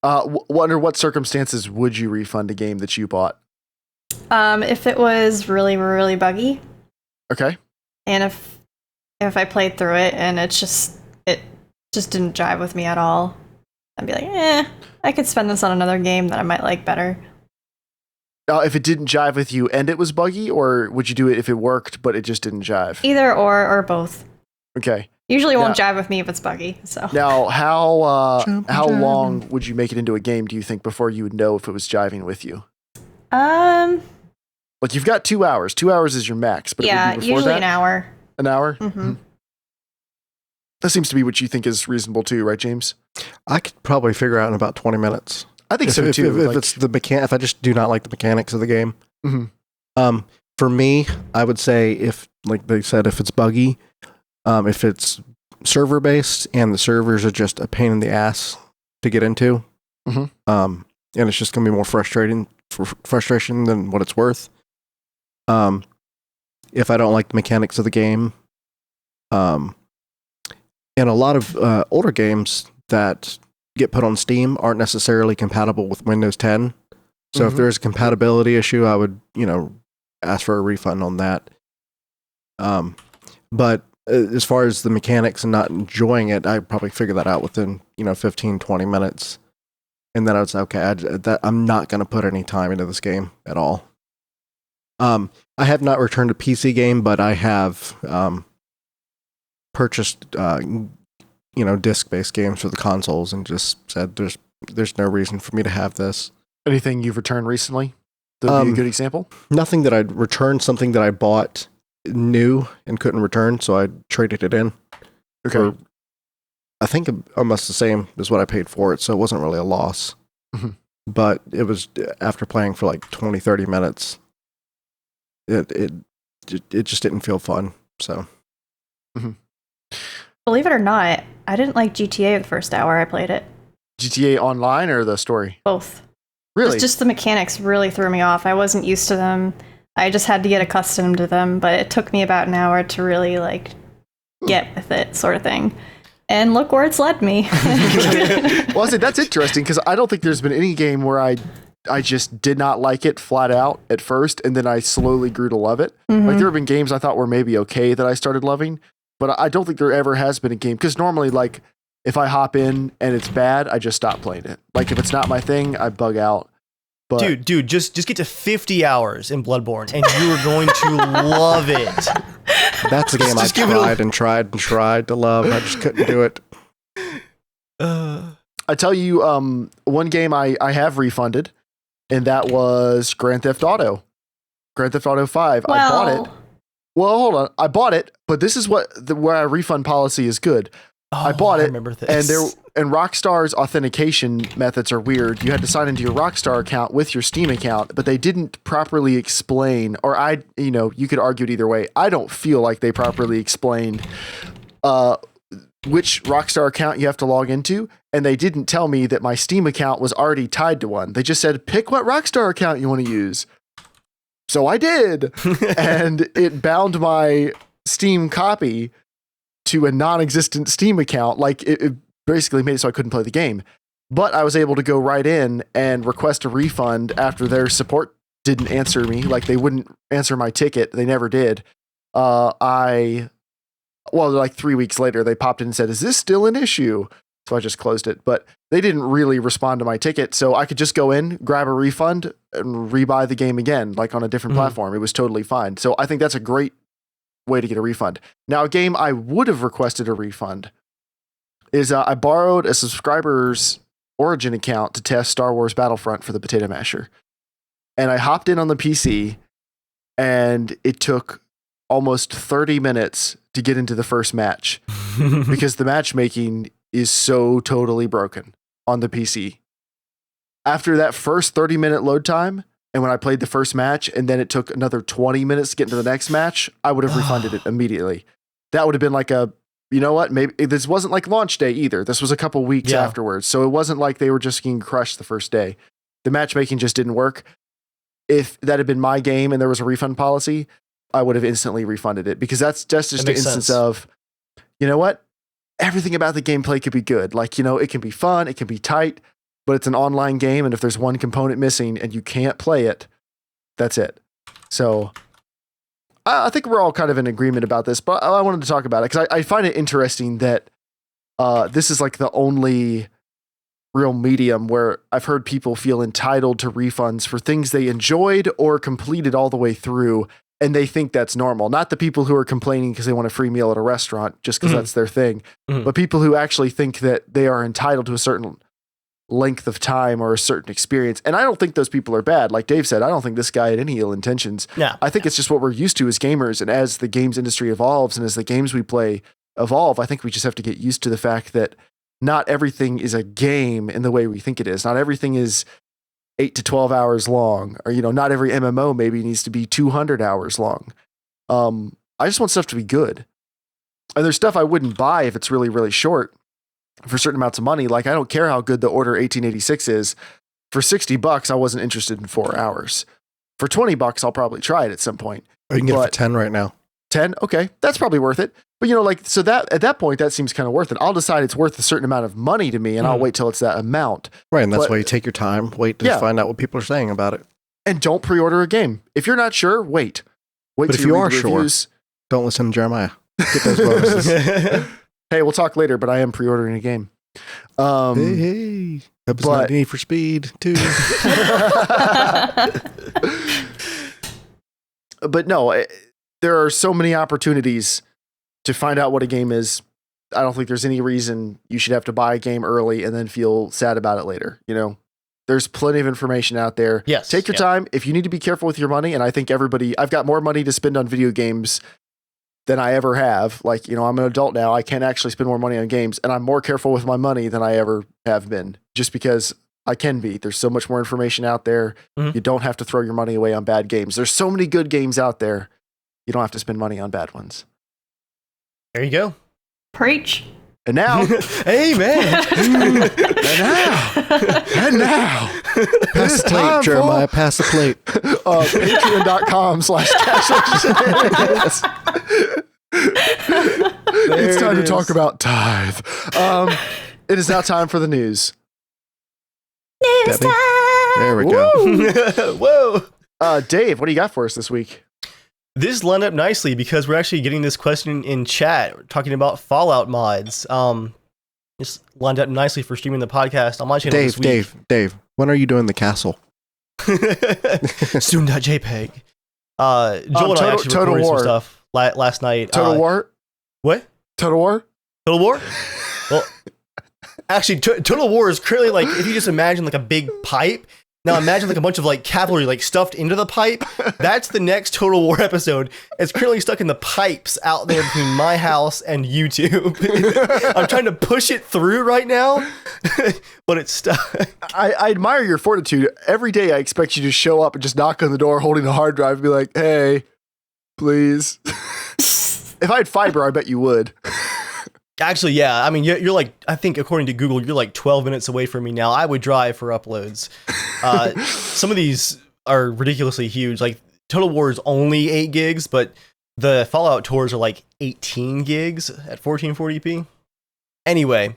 Under what circumstances would you refund a game that you bought? If it was really, really buggy, Okay. and if I played through it and it just didn't jive with me at all, I'd be like, I could spend this on another game that I might like better. If it didn't jive with you and it was buggy, or would you do it if it worked but it just didn't jive? Either or both. Okay. Usually it won't jive with me if it's buggy. So now, how long would you make it into a game, do you think, before you would know if it was jiving with you? Like, you've got 2 hours. 2 hours is your max, but yeah, it would be before usually that? an hour. An hour? Mm-hmm. That seems to be what you think is reasonable too, right, James? I could probably figure out in about 20 minutes. I think so too. If it's the if I just do not like the mechanics of the game. Mm-hmm. For me, I would say if, like they said, if it's buggy, if it's server based and the servers are just a pain in the ass to get into, and it's just gonna be more frustration than what it's worth. If I don't like the mechanics of the game, and a lot of older games that get put on Steam aren't necessarily compatible with Windows 10. So if there's a compatibility issue, I would, ask for a refund on that. But as far as the mechanics and not enjoying it, I'd probably figure that out within, 15, 20 minutes. And then I would say, okay, I'm not going to put any time into this game at all. I have not returned a PC game, but I have purchased, disc-based games for the consoles and just said there's no reason for me to have this. Anything you've returned recently? That would be a good example? Nothing that I'd returned, something that I bought new and couldn't return, so I traded it in. Okay. For, I think almost the same as what I paid for it, so it wasn't really a loss. Mm-hmm. But it was, after playing for like 20, 30 minutes, it just didn't feel fun, so. Mm-hmm. Believe it or not, I didn't like GTA the first hour I played it. GTA Online or the story? Both. Really? Just the mechanics really threw me off. I wasn't used to them. I just had to get accustomed to them, but it took me about an hour to really get with it, sort of thing. And look where it's led me. Well, I said that's interesting because I don't think there's been any game where I just did not like it flat out at first, and then I slowly grew to love it. Mm-hmm. Like, there have been games I thought were maybe okay that I started loving, but I don't think there ever has been a game, because normally, like, if I hop in and it's bad, I just stop playing it. Like, if it's not my thing, I bug out. But dude, just get to 50 hours in Bloodborne, and you are going to love it. That's a game I tried to love. I just couldn't do it. I tell you, one game I have refunded, and that was Grand Theft Auto 5. Well, I bought it. Well, hold on. I bought it, but this is where our refund policy is good. I bought it, remember this. and Rockstar's authentication methods are weird. You had to sign into your Rockstar account with your Steam account, but they didn't properly explain, or you could argue it either way. I don't feel like they properly explained which Rockstar account you have to log into, and they didn't tell me that my Steam account was already tied to one. They just said, pick what Rockstar account you want to use. So I did, and it bound my Steam copy to a non-existent Steam account. Like, it basically made it so I couldn't play the game. But I was able to go right in and request a refund after their support didn't answer me. Like, they wouldn't answer my ticket. They never did. Like 3 weeks later, they popped in and said, is this still an issue? So I just closed it. But they didn't really respond to my ticket. So I could just go in, grab a refund, and rebuy the game again, like on a different platform. It was totally fine. So I think that's a great way to get a refund. Now, a game I would have requested a refund is I borrowed a subscriber's Origin account to test Star Wars Battlefront for the Potato Masher. And I hopped in on the PC, and it took almost 30 minutes to get into the first match because the matchmaking is so totally broken on the PC. After that first 30-minute load time, and when I played the first match, and then it took another 20 minutes to get into the next match, I would have refunded it immediately. That would have been like maybe this wasn't like launch day either. This was a couple weeks afterwards. So it wasn't like they were just getting crushed the first day. The matchmaking just didn't work. If that had been my game and there was a refund policy, I would have instantly refunded it, because that's just an instance of, you know what? Everything about the gameplay could be good. Like, it can be fun, it can be tight, but it's an online game, and if there's one component missing and you can't play it, that's it. So I think we're all kind of in agreement about this, but I wanted to talk about it because I find it interesting that this is like the only real medium where I've heard people feel entitled to refunds for things they enjoyed or completed all the way through, and they think that's normal. Not the people who are complaining because they want a free meal at a restaurant just because that's their thing, but people who actually think that they are entitled to a certain length of time or a certain experience. And I don't think those people are bad. Like Dave said, I don't think this guy had any ill intentions. Yeah. I think it's just what we're used to as gamers. And as the games industry evolves and as the games we play evolve, I think we just have to get used to the fact that not everything is a game in the way we think it is. Not everything is 8 to 12 hours long, or, not every MMO maybe needs to be 200 hours long. I just want stuff to be good. And there's stuff I wouldn't buy if it's really, really short for certain amounts of money. Like, I don't care how good the Order 1886 is. For $60, I wasn't interested in 4 hours. For $20, I'll probably try it at some point. Oh, you can get it for 10 right now. 10? Okay. That's probably worth it. But so that at that point, that seems kind of worth it. I'll decide it's worth a certain amount of money to me, and I'll wait till it's that amount. Right. And that's why you take your time, wait to find out what people are saying about it. And don't pre-order a game. If you're not sure, wait. But if you are sure, don't listen to Jeremiah. Get those bonuses. Hey, we'll talk later, but I am pre-ordering a game. Hey. Episode Need for Speed 2. But no, there are so many opportunities to find out what a game is. I don't think there's any reason you should have to buy a game early and then feel sad about it later. There's plenty of information out there. Yes. Take your time. If you need to be careful with your money, and I think I've got more money to spend on video games than I ever have. Like, I'm an adult now. I can actually spend more money on games, and I'm more careful with my money than I ever have been, just because I can be. There's so much more information out there. You don't have to throw your money away on bad games. There's so many good games out there. You don't have to spend money on bad ones. There you go. Preach. And now, amen. and now, pass the plate, Jeremiah. Pass the plate. Patreon.com/casualshenanigans. It's time to talk about tithe. It is now time for the news. News time. There we go. Whoa. Dave, what do you got for us this week? This lined up nicely because we're actually getting this question in chat. We're talking about Fallout mods. This lined up nicely for streaming the podcast on my channel this week. Dave, when are you doing the castle? Soon.jpg. Joel and I actually recorded some stuff last night. Total War? What? Total War? Total War? Well, actually, Total War is currently like, if you just imagine like a big pipe. Now imagine like a bunch of like cavalry like stuffed into the pipe. That's the next Total War episode. It's currently stuck in the pipes out there between my house and YouTube. I'm trying to push it through right now, but it's stuck. I admire your fortitude. Every day I expect you to show up and just knock on the door holding a hard drive and be like, hey, please. If I had fiber, I bet you would. Actually, yeah. I mean, you're like, I think according to Google, you're like 12 minutes away from me now. I would drive for uploads. Some of these are ridiculously huge. Like Total War is only 8 gigs, but the Fallout tours are like 18 gigs at 1440p. Anyway,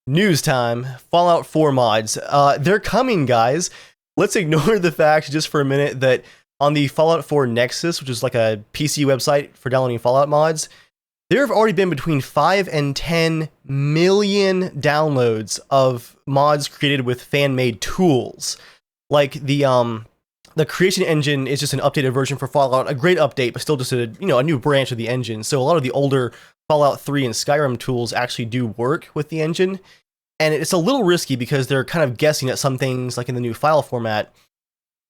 news time. Fallout 4 mods. They're coming, guys. Let's ignore the fact just for a minute that on the Fallout 4 Nexus, which is like a PC website for downloading Fallout mods, there have already been between 5 and 10 million downloads of mods created with fan-made tools. Like the creation engine is just an updated version for Fallout, a great update, but still just a new branch of the engine. So a lot of the older Fallout 3 and Skyrim tools actually do work with the engine. And it's a little risky because they're kind of guessing at some things like in the new file format.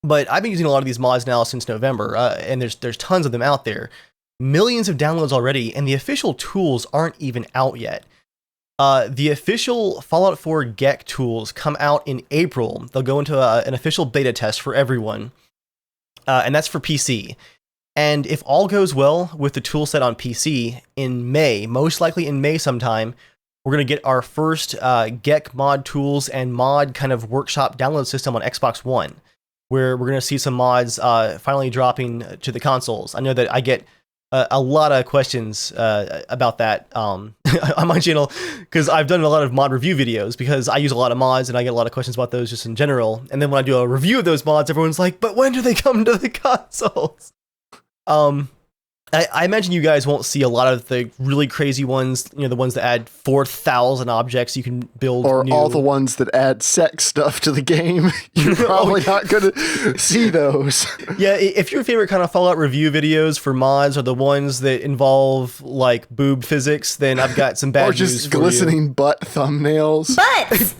But I've been using a lot of these mods now since November, and there's tons of them out there. Millions of downloads already, and the official tools aren't even out yet. The official Fallout 4 GEC tools come out in April. They'll go into an official beta test for everyone, and that's for PC. And if all goes well with the tool set on PC, in May, most likely in May sometime, we're going to get our first GEC mod tools and mod kind of workshop download system on Xbox One, where we're going to see some mods finally dropping to the consoles. I know that I get a lot of questions about that on my channel because I've done a lot of mod review videos because I use a lot of mods and I get a lot of questions about those just in general. And then when I do a review of those mods, everyone's like, but when do they come to the consoles? I imagine you guys won't see a lot of the really crazy ones, the ones that add 4,000 objects you can build. Or new. all the ones that add sex stuff to the game. You're probably not going to see those. Yeah, if your favorite kind of Fallout review videos for mods are the ones that involve like boob physics, then I've got some bad Or news just for glistening butt thumbnails. But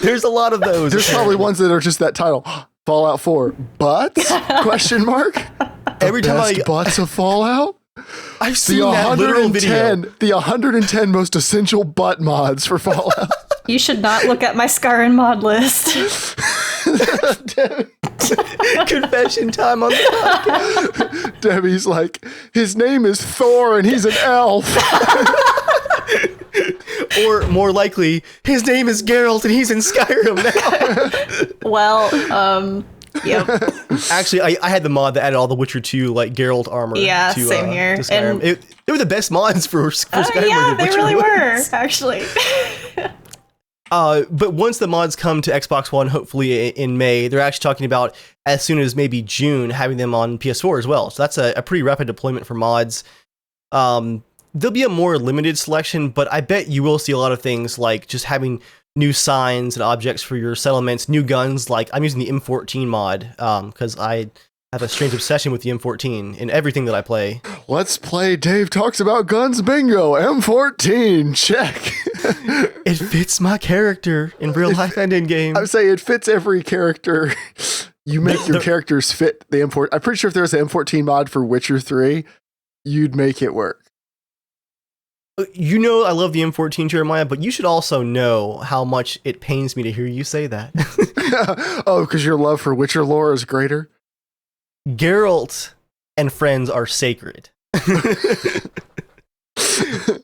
There's a lot of those. There's probably ones that are just that title. Fallout 4 butts? Question mark. Every time Best butts of Fallout. I've seen that literal video. The 110 most essential butt mods for Fallout. you should not look at my Skyrim mod list. Confession time on the podcast. Debbie's like, his name is Thor and he's an elf. Or more likely, his name is Geralt and he's in Skyrim now. Well, yep. Actually, I had the mod that added all the Witcher 2 like Geralt armor. Yeah, to, same here. to Skyrim. And they were the best mods for Skyrim. yeah, they Witcher really was. were, actually. But once the mods come to Xbox One, hopefully in May, they're actually talking about as soon as maybe June having them on PS4 as well. So that's a pretty rapid deployment for mods. There'll be a more limited selection, but I bet you will see a lot of things like just having new signs and objects for your settlements, new guns. Like I'm using the M14 mod because I have a strange obsession with the M14 in everything that I play. Let's play Dave Talks About Guns Bingo. M14, check. It fits my character in real life and in game. I would say it fits every character. You make your characters fit the M14. I'm pretty sure if there was an M14 mod for Witcher 3, you'd make it work. You know I love the M14, Jeremiah, but you should also know how much it pains me to hear you say that. Oh, because your love for Witcher lore is greater? Geralt and friends are sacred.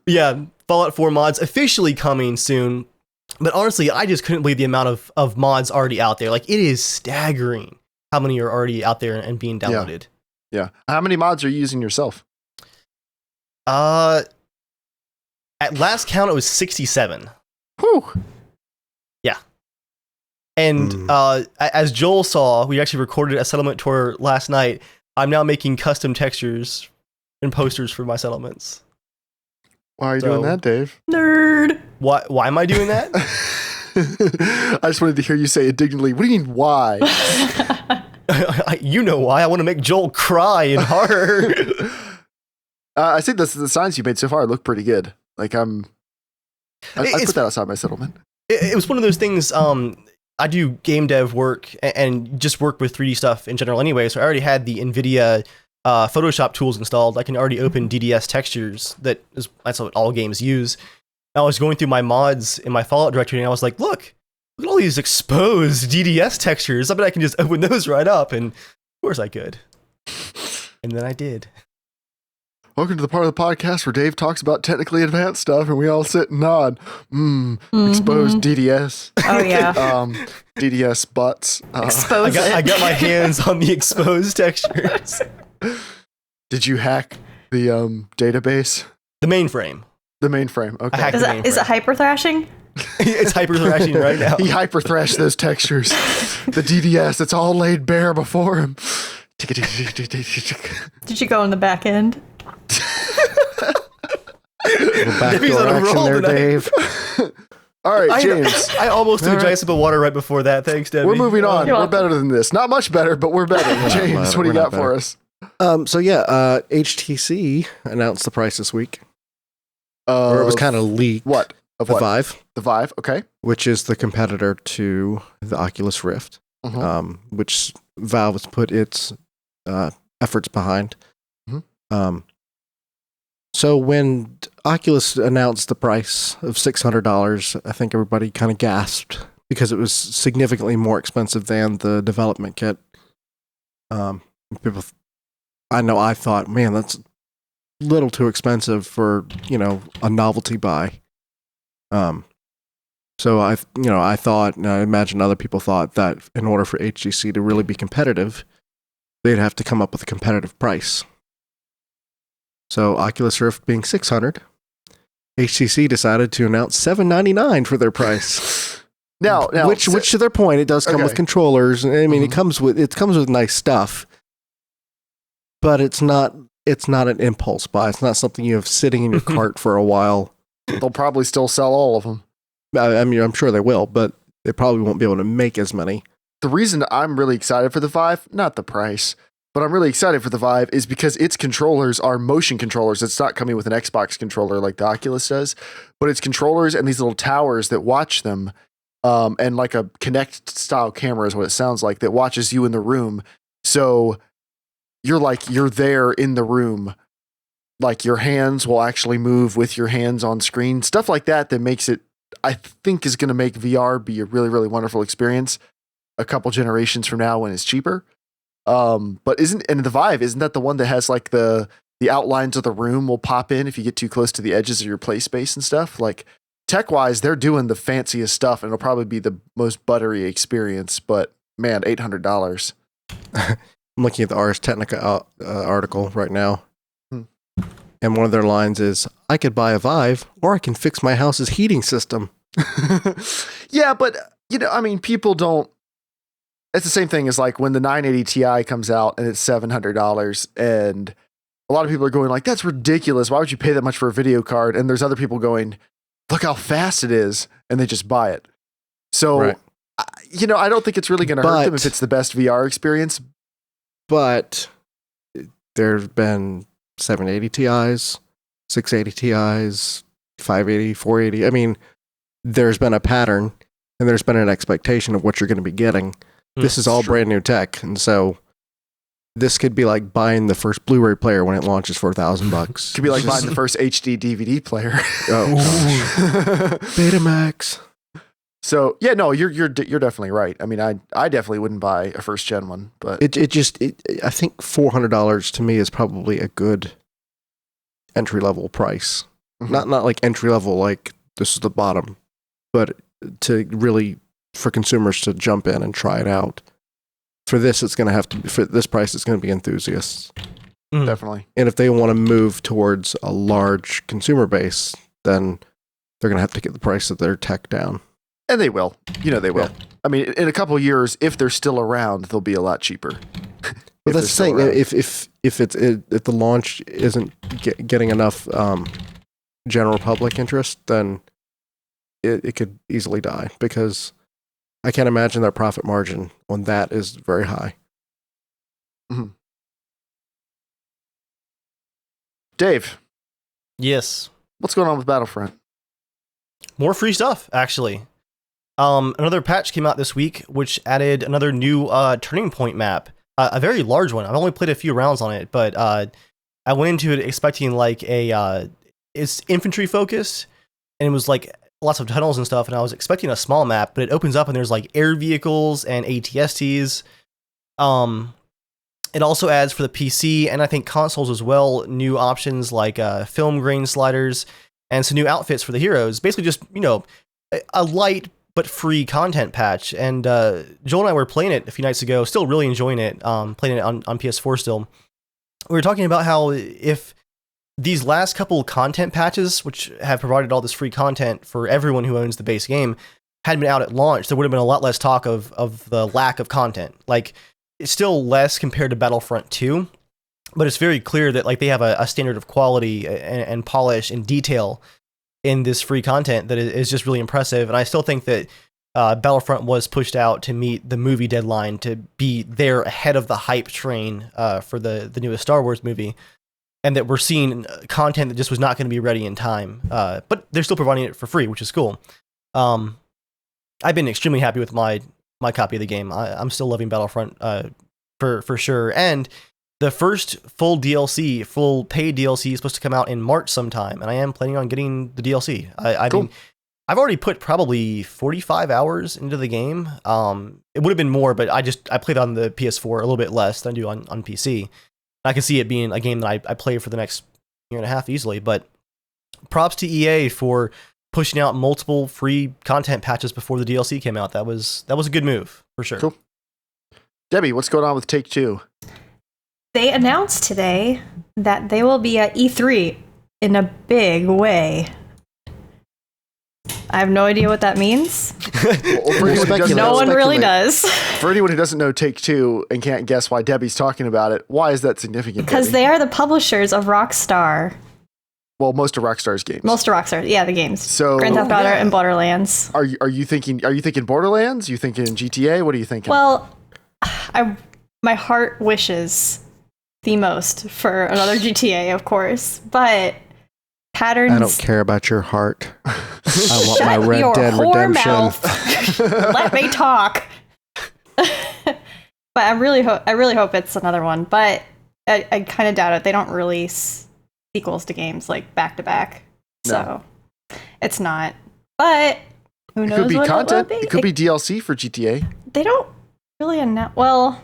Yeah, Fallout 4 mods officially coming soon. But honestly, I just couldn't believe the amount of mods already out there. Like, it is staggering how many are already out there and being downloaded. Yeah. How many mods are you using yourself? At last count, it was 67. Whew. Yeah. And as Joel saw, we actually recorded a settlement tour last night. I'm now making custom textures and posters for my settlements. Why are you doing that, Dave? Nerd. Why am I doing that? I just wanted to hear you say indignantly, what do you mean, why? You know why. I want to make Joel cry in horror. I think the signs you made so far look pretty good. Like, I put that outside my settlement. It was one of those things. I do game dev work and just work with 3D stuff in general anyway. So I already had the NVIDIA Photoshop tools installed. I can already open DDS textures. That's what all games use. I was going through my mods in my Fallout directory and I was like, look at all these exposed DDS textures. I bet I can just open those right up. And of course I could. And then I did. Welcome to the part of the podcast where Dave talks about technically advanced stuff and we all sit and nod. Exposed DDS. Oh, yeah. DDS butts. Expose I got my hands on the exposed textures. Did you hack the database? The mainframe. The mainframe. I Okay. hacked Is it hyper thrashing? It's hyper thrashing right now. He hyper thrashed those textures. The DDS, it's all laid bare before him. Did you go in the back end? Backdoor action there, Dave. All right, James. I almost threw a giant sip of water right before that. Thanks, Debbie. We're moving on. You're We're welcome. better than this. Not much better, but we're better. James, what do you got for us? So yeah, HTC announced the price this week, or it was kind of leaked. What? Of The what? Vive, The Vive, okay. which is the competitor to the Oculus Rift, which Valve has put its efforts behind. So when Oculus announced the price of $600, I think everybody kind of gasped because it was significantly more expensive than the development kit. I thought, man, that's a little too expensive for, a novelty buy. So I thought, and I imagine other people thought that in order for HTC to really be competitive, they'd have to come up with a competitive price. So Oculus Rift being $600, HTC decided to announce $799 for their price. Now, which to their point, it does come with controllers. I mean, it comes with nice stuff. but it's not an impulse buy. It's not something you have sitting in your cart for a while. They'll probably still sell all of them. I mean, I'm sure they will, but they probably won't be able to make as many. The reason I'm really excited for the Vive, not the price, but I'm really excited for the Vive is because its controllers are motion controllers. It's not coming with an Xbox controller like the Oculus does, but it's controllers and these little towers that watch them, and like a Kinect style camera is what it sounds like, that watches you in the room. So you're there in the room. Like your hands will actually move with your hands on screen. Stuff like that makes it, I think, is going to make VR be a really, really wonderful experience a couple generations from now when it's cheaper. But the Vive, isn't that the one that has like the outlines of the room will pop in if you get too close to the edges of your play space and stuff? Like tech-wise, they're doing the fanciest stuff, and it'll probably be the most buttery experience. But man, $800. I'm looking at the Ars Technica article right now. And one of their lines is, I could buy a Vive, or I can fix my house's heating system. Yeah, but, I mean, people don't... It's the same thing as like when the 980 Ti comes out and it's $700, and a lot of people are going like, that's ridiculous. Why would you pay that much for a video card? And there's other people going, look how fast it is, and they just buy it. So, right. I don't think it's really going to hurt them if it's the best VR experience. But there's been 780 Ti's, 680 Ti's, 580, 480. I mean, there's been a pattern and there's been an expectation of what you're going to be getting. This is all brand new tech. And so this could be like buying the first Blu-ray player when it launches for $1,000. Could be like buying the first HD DVD player. Oh, Betamax. So yeah, no, you're definitely right. I mean, I definitely wouldn't buy a first gen one, but I think $400 to me is probably a good entry level price. Mm-hmm. Not like entry level, like this is the bottom, but to really, for consumers to jump in and try it out. For this, it's going to have to be, for this price, it's going to be enthusiasts. Definitely. And if they want to move towards a large consumer base, then they're going to have to get the price of their tech down. And they will. They will. Yeah. I mean, in a couple of years, if they're still around, they'll be a lot cheaper. But that's the thing. If the launch isn't getting enough general public interest, then it could easily die, because I can't imagine their profit margin on that is very high. Mm-hmm. Dave. Yes. What's going on with Battlefront? More free stuff, actually. Another patch came out this week, which added another new turning point map, a very large one. I've only played a few rounds on it, but I went into it expecting like it's infantry focused, and it was like lots of tunnels and stuff, and I was expecting a small map, but it opens up and there's like air vehicles and ATSTs. It also adds for the PC and I think consoles as well, new options like film grain sliders and some new outfits for the heroes. Basically just, a light but free content patch. And Joel and I were playing it a few nights ago, still really enjoying it, playing it on PS4 still. We were talking about how if these last couple content patches, which have provided all this free content for everyone who owns the base game, had been out at launch, there would have been a lot less talk of the lack of content. Like, it's still less compared to Battlefront 2, but it's very clear that like they have a standard of quality and polish and detail in this free content that is just really impressive. And I still think that Battlefront was pushed out to meet the movie deadline, to be there ahead of the hype train for the newest Star Wars movie, and that we're seeing content that just was not going to be ready in time. But they're still providing it for free, which is cool. I've been extremely happy with my copy of the game. I'm still loving Battlefront for sure. And the first full paid DLC is supposed to come out in March sometime, and I am planning on getting the DLC. I mean, I've already put probably 45 hours into the game. It would have been more, but I played on the PS4 a little bit less than I do on PC. I can see it being a game that I play for the next year and a half easily. But props to EA for pushing out multiple free content patches before the DLC came out. That was a good move for sure. Cool. Debbie, what's going on with Take-Two? They announced today that they will be at E3 in a big way. I have no idea what that means. No one really does. For anyone who doesn't know Take-Two and can't guess why Debbie's talking about it, why is that significant? Because they are the publishers of Rockstar. Well, most of Rockstar's games. Most of Rockstar, yeah, the games. So Grand Theft Auto and Borderlands. Are you thinking Borderlands? You thinking GTA? What are you thinking? Well, my heart wishes the most for another GTA, of course, but patterns. I don't care about your heart. I want Shut my Red your Dead whore Redemption. Mouth. Let me talk. But I really hope it's another one. But I kind of doubt it. They don't release sequels to games like back to back, so it's not. But who knows? It could be what content. It will be. It could be DLC for GTA. They don't really announce. Well,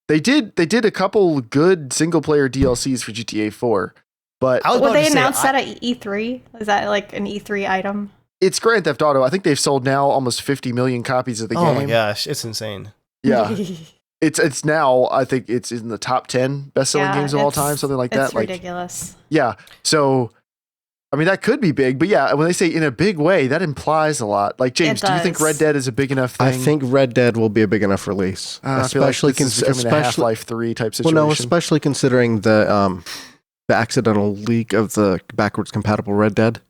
they did a couple good single player DLCs for GTA 4, but will they announce that at E3? Is that like an E3 item? It's Grand Theft Auto. I think they've sold now almost 50 million copies of the game. Oh my gosh, it's insane. Yeah. It's now, I think it's in the top 10 best-selling games of all time, something like that. It's ridiculous. Yeah. So, I mean, that could be big, but yeah, when they say in a big way, that implies a lot. Like, James, do you think Red Dead is a big enough thing? I think Red Dead will be a big enough release. Especially considering a Half-Life 3 type situation. Well, no, especially considering the accidental leak of the backwards compatible Red Dead.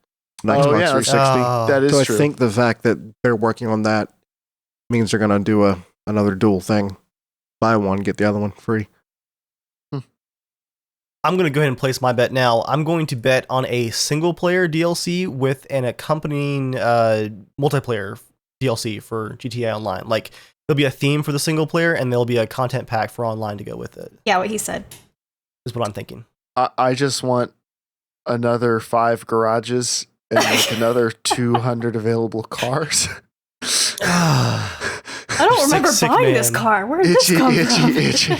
Xbox 360. That is so true. I think the fact that they're working on that means they're going to do another dual thing. Buy one, get the other one free. I'm going to go ahead and place my bet now. I'm going to bet on a single player DLC with an accompanying multiplayer DLC for GTA Online. Like, there'll be a theme for the single player and there'll be a content pack for online to go with it. Yeah, what he said. Is what I'm thinking. I just want another 5 garages and like another 200 available cars. I don't remember buying this car. Where did this come from? Itchy.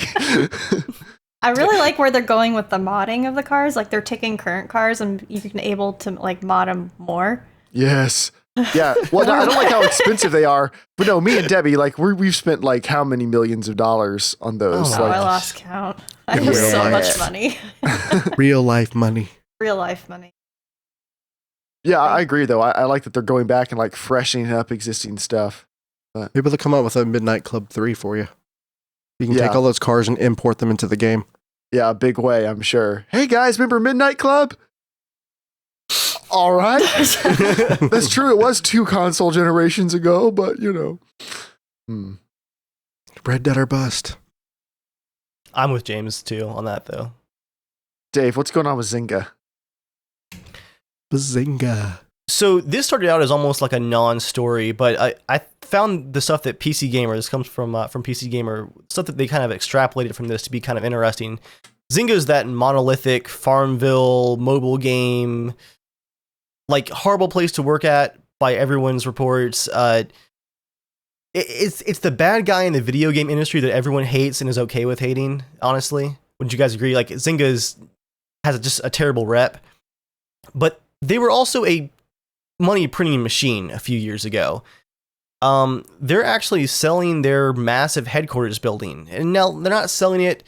I really like where they're going with the modding of the cars. Like, they're taking current cars and you can able to like mod them more. Yes. Yeah. Well, I don't like how expensive they are, but no, me and Debbie, like we've spent like how many millions of dollars on those? Oh, like, I lost count. I have so much money. Real life money. Real life money. Yeah, I agree though. I like that they're going back and like freshening up existing stuff. Maybe they'll come out with a Midnight Club 3 for you. You can take all those cars and import them into the game. Yeah, a big way, I'm sure. Hey guys, remember Midnight Club? All right. That's true. It was 2 console generations ago, but you know. Red Dead or bust. I'm with James too on that though. Dave, what's going on with Zynga? Zynga. So this started out as almost like a non-story, but I found the stuff that PC Gamer, this comes from PC Gamer, stuff that they kind of extrapolated from this to be kind of interesting. Zynga's that monolithic Farmville mobile game, like horrible place to work at by everyone's reports. It's the bad guy in the video game industry that everyone hates and is okay with hating, honestly. Wouldn't you guys agree? Like, Zynga's has just a terrible rep. But they were also a money printing machine a few years ago. They're actually selling their massive headquarters building. And now they're not selling it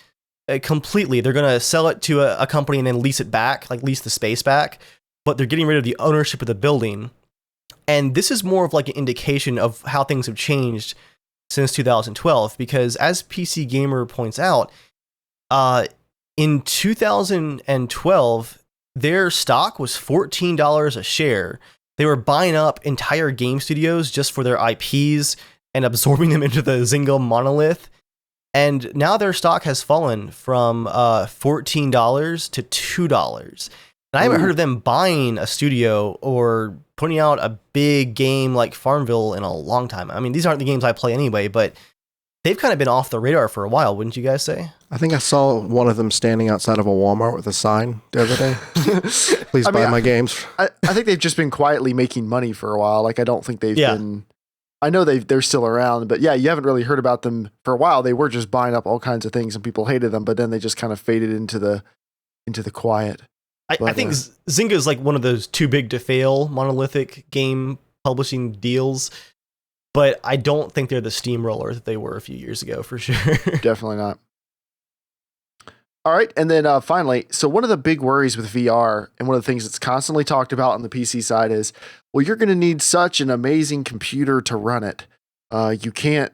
completely. They're going to sell it to a company and then lease it back, like lease the space back. But they're getting rid of the ownership of the building. And this is more of like an indication of how things have changed since 2012. Because as PC Gamer points out, in 2012, their stock was $14 a share. They were buying up entire game studios just for their IPs and absorbing them into the Zynga monolith. And now their stock has fallen from $14 to $2. And I haven't heard of them buying a studio or putting out a big game like Farmville in a long time. I mean, these aren't the games I play anyway, but they've kind of been off the radar for a while, wouldn't you guys say? I think I saw one of them standing outside of a Walmart with a sign the other day. Please buy my games. I think they've just been quietly making money for a while. Like, I don't think they've been... I know they're still around, but yeah, you haven't really heard about them for a while. They were just buying up all kinds of things and people hated them, but then they just kind of faded into the quiet. I think Zynga is like one of those too big to fail monolithic game publishing deals, but I don't think they're the steamroller that they were a few years ago for sure. Definitely not. All right, and then finally, so one of the big worries with VR, and one of the things that's constantly talked about on the PC side is, well, you're going to need such an amazing computer to run it. You can't,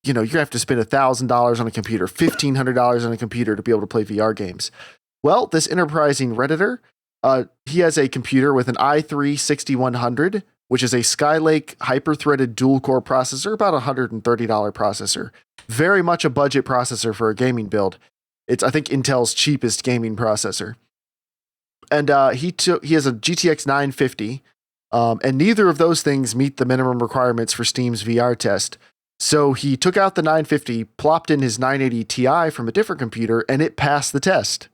you have to spend $1,000 on a computer, $1,500 on a computer to be able to play VR games. Well, this enterprising Redditor, he has a computer with an i3-6100, which is a Skylake hyper-threaded dual-core processor, about $130 processor. Very much a budget processor for a gaming build. It's, I think, Intel's cheapest gaming processor. And he has a GTX 950, and neither of those things meet the minimum requirements for Steam's VR test. So he took out the 950, plopped in his 980 Ti from a different computer, and it passed the test.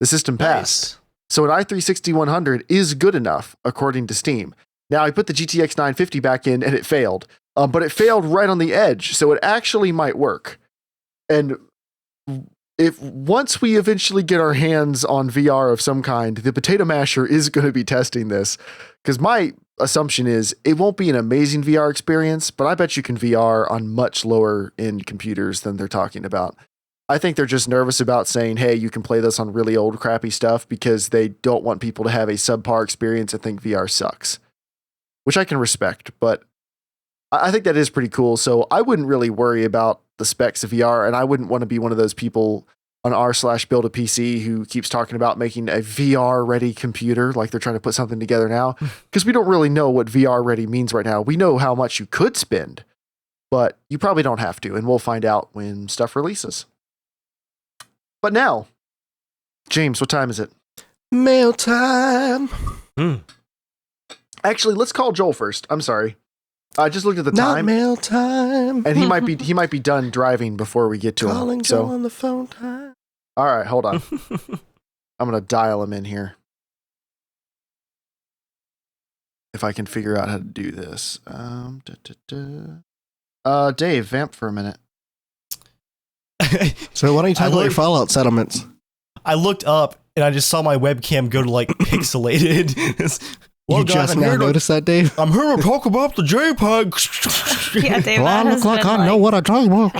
The system passed. Nice. So an i3-6100 is good enough, according to Steam. Now, I put the GTX 950 back in, and it failed. But it failed right on the edge, so it actually might work. And if once we eventually get our hands on VR of some kind, the potato masher is going to be testing this, because my assumption is it won't be an amazing VR experience, but I bet you can VR on much lower end computers than they're talking about. I think they're just nervous about saying, hey, you can play this on really old crappy stuff, because they don't want people to have a subpar experience and think VR sucks, which I can respect, but I think that is pretty cool. So I wouldn't really worry about the specs of VR, and I wouldn't want to be one of those people on r/build a PC who keeps talking about making a VR ready computer, like they're trying to put something together now, because we don't really know what VR ready means right now. We know how much you could spend, but you probably don't have to, and we'll find out when stuff releases. But now, James, what time is it? Mail time. Actually, let's call Joel first. I'm sorry. I just looked at the time. Not mail time. And he might be done driving before we get to Calling him. So on the phone time. All right, hold on. I'm gonna dial him in here. If I can figure out how to do this. Dave, vamp for a minute. So why don't you talk about your Fallout settlements? I looked up and I just saw my webcam go to like pixelated. You just now noticed that, Dave? I'm here to talk about the JPEG. Yeah, Dave, well, that look like I know what I'm talking about.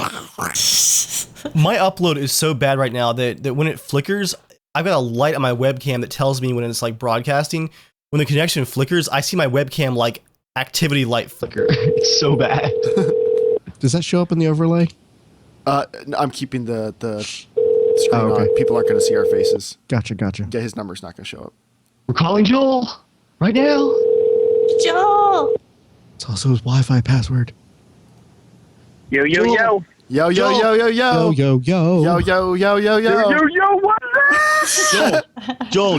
My upload is so bad right now that when it flickers, I've got a light on my webcam that tells me when it's like broadcasting. When the connection flickers, I see my webcam like activity light flicker. It's so bad. Does that show up in the overlay? I'm keeping the screen on. People aren't going to see our faces. Gotcha. Yeah, his number's not going to show up. We're calling Joel right now. Joel! It's also his Wi-Fi password. Yo, yo, Joel. yo. Yo, yo, yo, yo, yo. Yo, yo, yo. Yo, yo, yo, yo, yo. Yo, yo, what's up? Joel,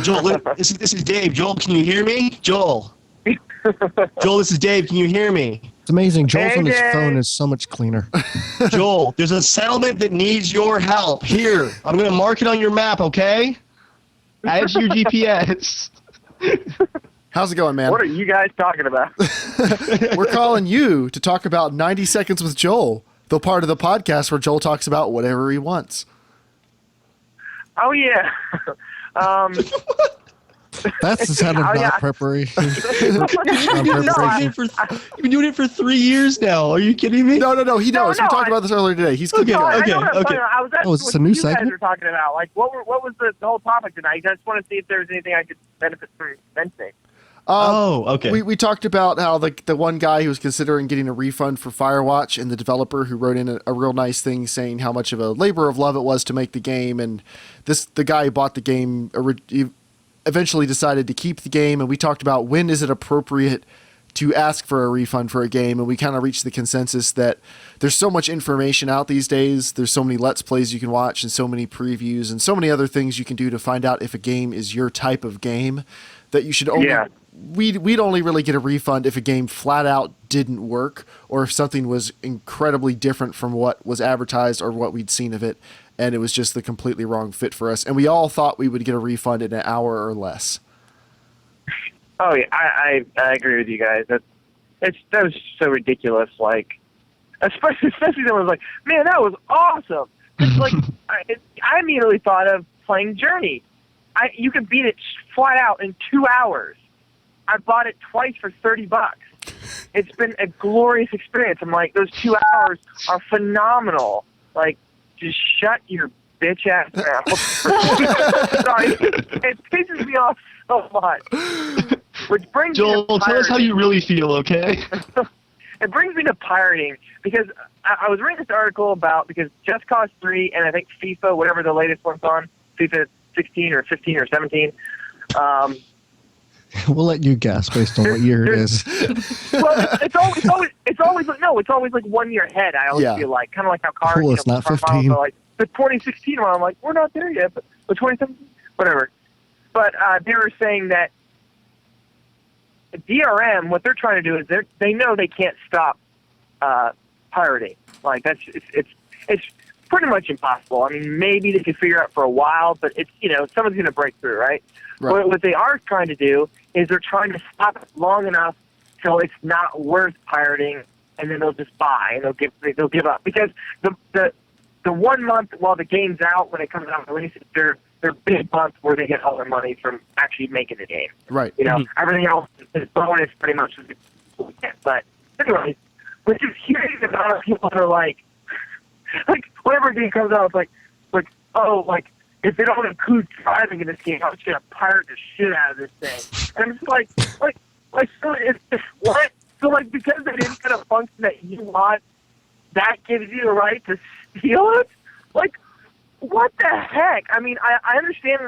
this is Dave. Joel, can you hear me? Joel, this is Dave. Can you hear me? It's amazing. Joel's Hey, on his Dave. phone is so much cleaner. Joel, there's a settlement that needs your help. Here, I'm going to mark it on your map, okay? Add it to your GPS. How's it going, man? What are you guys talking about? We're calling you to talk about 90 Seconds with Joel, the part of the podcast where Joel talks about whatever he wants. Oh, yeah. That's the sound of not preparation. You've been doing it for 3 years now. Are you kidding me? No, he knows. We talked about this earlier today. He's good to go. Okay. I was asking is this what a new you segment? guys were talking about. Like, what was the whole topic tonight? I just want to see if there's anything I could benefit from mentioning. Okay. We talked about how the one guy who was considering getting a refund for Firewatch, and the developer who wrote in a real nice thing saying how much of a labor of love it was to make the game, and the guy who bought the game eventually decided to keep the game, and we talked about when is it appropriate to ask for a refund for a game, and we kind of reached the consensus that there's so much information out these days, there's so many Let's Plays you can watch, and so many previews, and so many other things you can do to find out if a game is your type of game, that you should only... Yeah. We'd only really get a refund if a game flat out didn't work, or if something was incredibly different from what was advertised or what we'd seen of it, and it was just the completely wrong fit for us. And we all thought we would get a refund in an hour or less. Oh, yeah, I agree with you guys. That was so ridiculous. Like, especially that was like, man, that was awesome. It's like, I immediately thought of playing Journey. You could beat it flat out in 2 hours. I bought it twice for $30. It's been a glorious experience. I'm like, those 2 hours are phenomenal. Like, just shut your bitch ass now. Sorry, it pisses me off so much. Which brings Joel, me to tell us how you really feel, okay? It brings me to pirating because I was reading this article about because Just Cause 3 and I think FIFA, whatever the latest one's on, FIFA 16 or 15 or 17. We'll let you guess based on what year it is. Well, it's always like 1 year ahead. I always feel like kind of like how cars. Cool, it's not car 15. models are like the 2016 one. I'm like, we're not there yet, but the 2017, whatever. But they were saying that DRM, what they're trying to do is they know they can't stop pirating. Like it's pretty much impossible. I mean, maybe they could figure out for a while, but it's someone's going to break through, right? What they are trying to do is they're trying to stop it long enough till it's not worth pirating, and then they'll just buy and they'll give up because the 1 month while the game's out when it comes out release, their big month where they get all their money from actually making the game. Right. Everything else is bonus pretty much. But anyway, we're just hearing about people that are like whenever a game comes out, it's like if they don't include driving in this game, I'm just gonna pirate the shit out of this thing. And it's like so it's what? So because they didn't get a function that you want, that gives you the right to steal it? Like, what the heck? I mean, I understand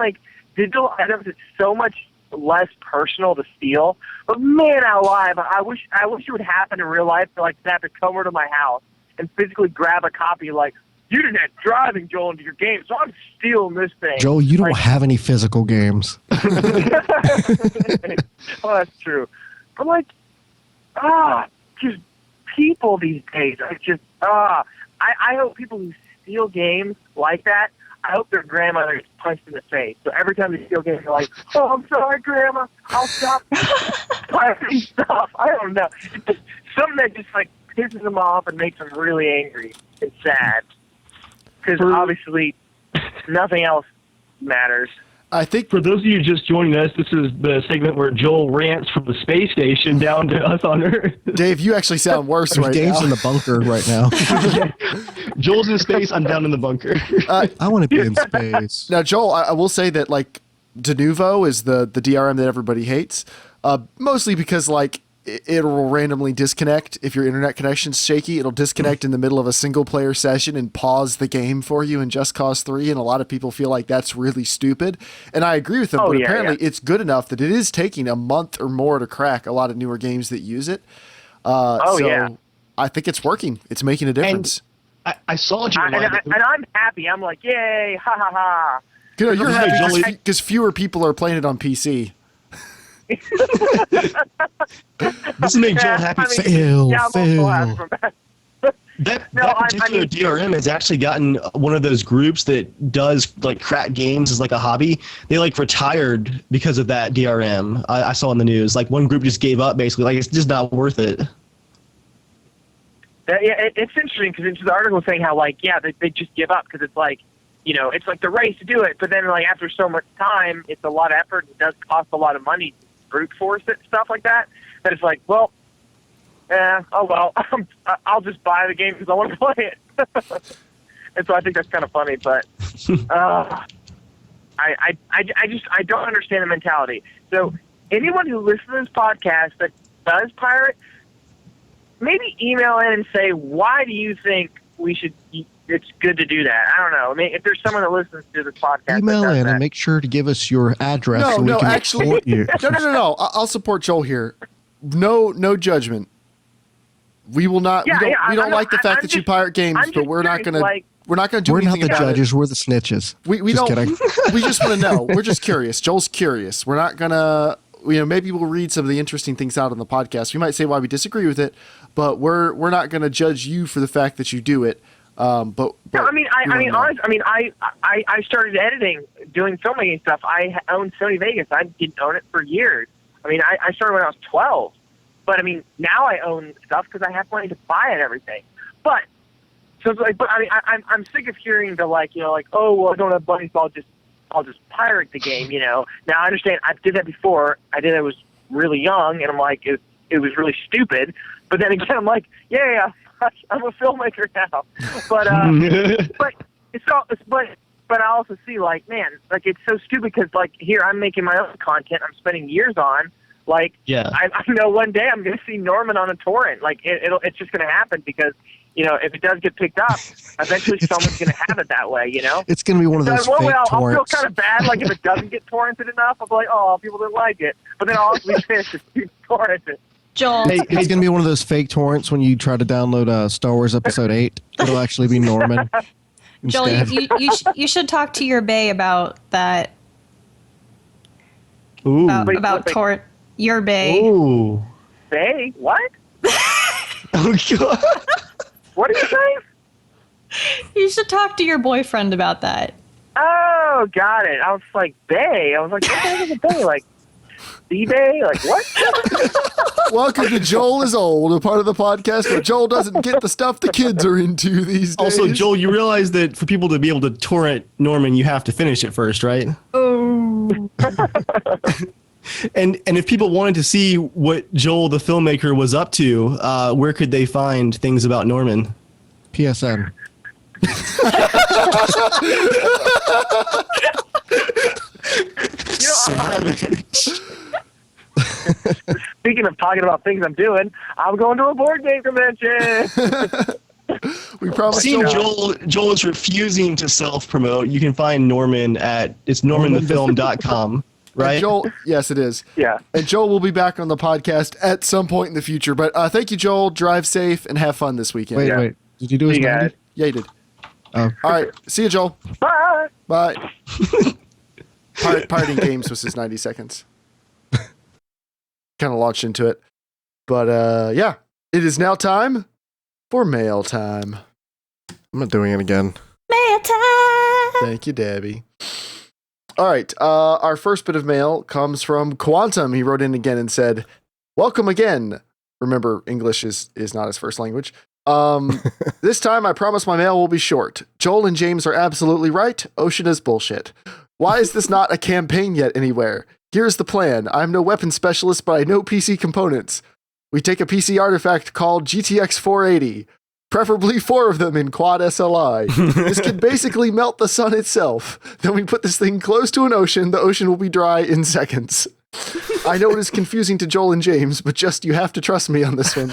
digital items, it's so much less personal to steal, but man alive, I wish it would happen in real life to have to come over to my house and physically grab a copy you didn't have driving, Joel, into your game, so I'm stealing this thing. Joel, you don't have any physical games. Well, that's true. But just people these days. I hope people who steal games like that, I hope their grandmother gets punched in the face. So every time they steal games, they're like, "Oh, I'm sorry, Grandma. I'll stop pirating stuff." I don't know. It's just something that just pisses them off and makes them really angry and sad. Because obviously, nothing else matters. I think for those of you just joining us, this is the segment where Joel rants from the space station down to us on Earth. Dave, you actually sound worse right Dave's now. in the bunker right now. Joel's in space. I'm down in the bunker. I want to be in space. Now, Joel, I will say that de novo is the DRM that everybody hates, mostly because it will randomly disconnect if your internet connection's shaky. It'll disconnect in the middle of a single player session and pause the game for you in Just Cause 3, and a lot of people feel like that's really stupid. And I agree with them, but apparently it's good enough that it is taking a month or more to crack a lot of newer games that use it. I think it's working. It's making a difference. And I saw you. And I'm happy. I'm like, yay, ha ha ha. Good, you're happy because fewer people are playing it on PC. This will make Joel happy. Fail. That particular DRM has actually gotten one of those groups that does crack games as a hobby. They retired because of that DRM. I saw in the news. One group just gave up basically. It's just not worth it. It's interesting because the article saying how they just give up because it's it's the race to do it, but then after so much time, it's a lot of effort. It does cost a lot of money to brute force it, stuff like that. That it's well, I'll just buy the game because I want to play it. And so I think that's kind of funny, but I don't understand the mentality. So anyone who listens to this podcast that does pirate, maybe email in and say, why do you think it's good to do that? I don't know. I mean, if there's someone that listens to this podcast, email in and make sure to give us your address so we can support you. No. I'll support Joel here. No judgment. We will not. Yeah, we don't like the fact that you pirate games, but we're not gonna. We're not gonna do anything about it. We're not the judges. We're the snitches. We just don't. Kidding. We just want to know. We're just curious. Joel's curious. We're not gonna. Maybe we'll read some of the interesting things out on the podcast. We might say why we disagree with it, but we're not gonna judge you for the fact that you do it. But no, I started editing, doing filmmaking stuff. I owned Sony Vegas. I didn't own it for years. I mean, I started when I was 12. But I mean, now I own stuff because I have money to buy it and everything. But so it's I'm sick of hearing oh well, I don't have money, so I'll just pirate the game. Now I understand. I did that before. I did it. I was really young, and I'm it was really stupid. But then again, I'm yeah. I'm a filmmaker now, but but I also see, like, man, like, it's so stupid because, like, here I'm making my own content I'm spending years on. Like, Yeah. I know one day I'm going to see Norman on a torrent. Like, it's just going to happen because, you know, if it does get picked up, eventually someone's going to have it that way, you know? It's going to be one of So those in one fake way, I'll feel torrents. kind of bad, like, if it doesn't get torrented enough. I'll be like, oh, people didn't like it. But then I'll also be pissed if it's torrented. Joel, Hey, it's going to be one of those fake torrents when you try to download Star Wars Episode 8. It'll actually be Norman. Joel, instead. you should talk to your bae about that. Ooh. About your bae. Ooh. Say, what? Oh, God. What are you saying? You should talk to your boyfriend about that. Oh, got it. I was like, Bay. I was like, what the heck is a Bay? Like, eBay? Like, what? Welcome to Joel is Old, a part of the podcast where Joel doesn't get the stuff the kids are into these days. Also, Joel, you realize that for people to be able to torrent Norman, you have to finish it first, right? Oh. And if people wanted to see what Joel, the filmmaker, was up to, where could they find things about Norman? PSN. Speaking of talking about things I'm doing, I'm going to a board game convention. We promise Seeing Joel. Joel is refusing to self-promote, you can find Norman at normanthefilm.com, right? And Joel, yes, it is. Yeah. And Joel will be back on the podcast at some point in the future. But thank you, Joel. Drive safe and have fun this weekend. Wait. Did you do his See you 90? guys. Yeah, you did. Oh. All right. See you, Joel. Bye. Bye. Pirating Games was his 90 seconds. Kind of launched into it. But yeah, it is now time for mail time. I'm not doing it again. Mail time. Thank you, Debbie. All right. Our first bit of mail comes from Quantum. He wrote in again and said, "Welcome again." Remember, English is not his first language. This time I promise my mail will be short. Joel and James are absolutely right. Ocean is bullshit. Why is this not a campaign yet anywhere? Here's the plan. I'm no weapon specialist, but I know PC components. We take a PC artifact called GTX 480, preferably 4 of them in quad SLI. This can basically melt the sun itself. Then we put this thing close to an ocean. The ocean will be dry in seconds. I know it is confusing to Joel and James, but just you have to trust me on this one.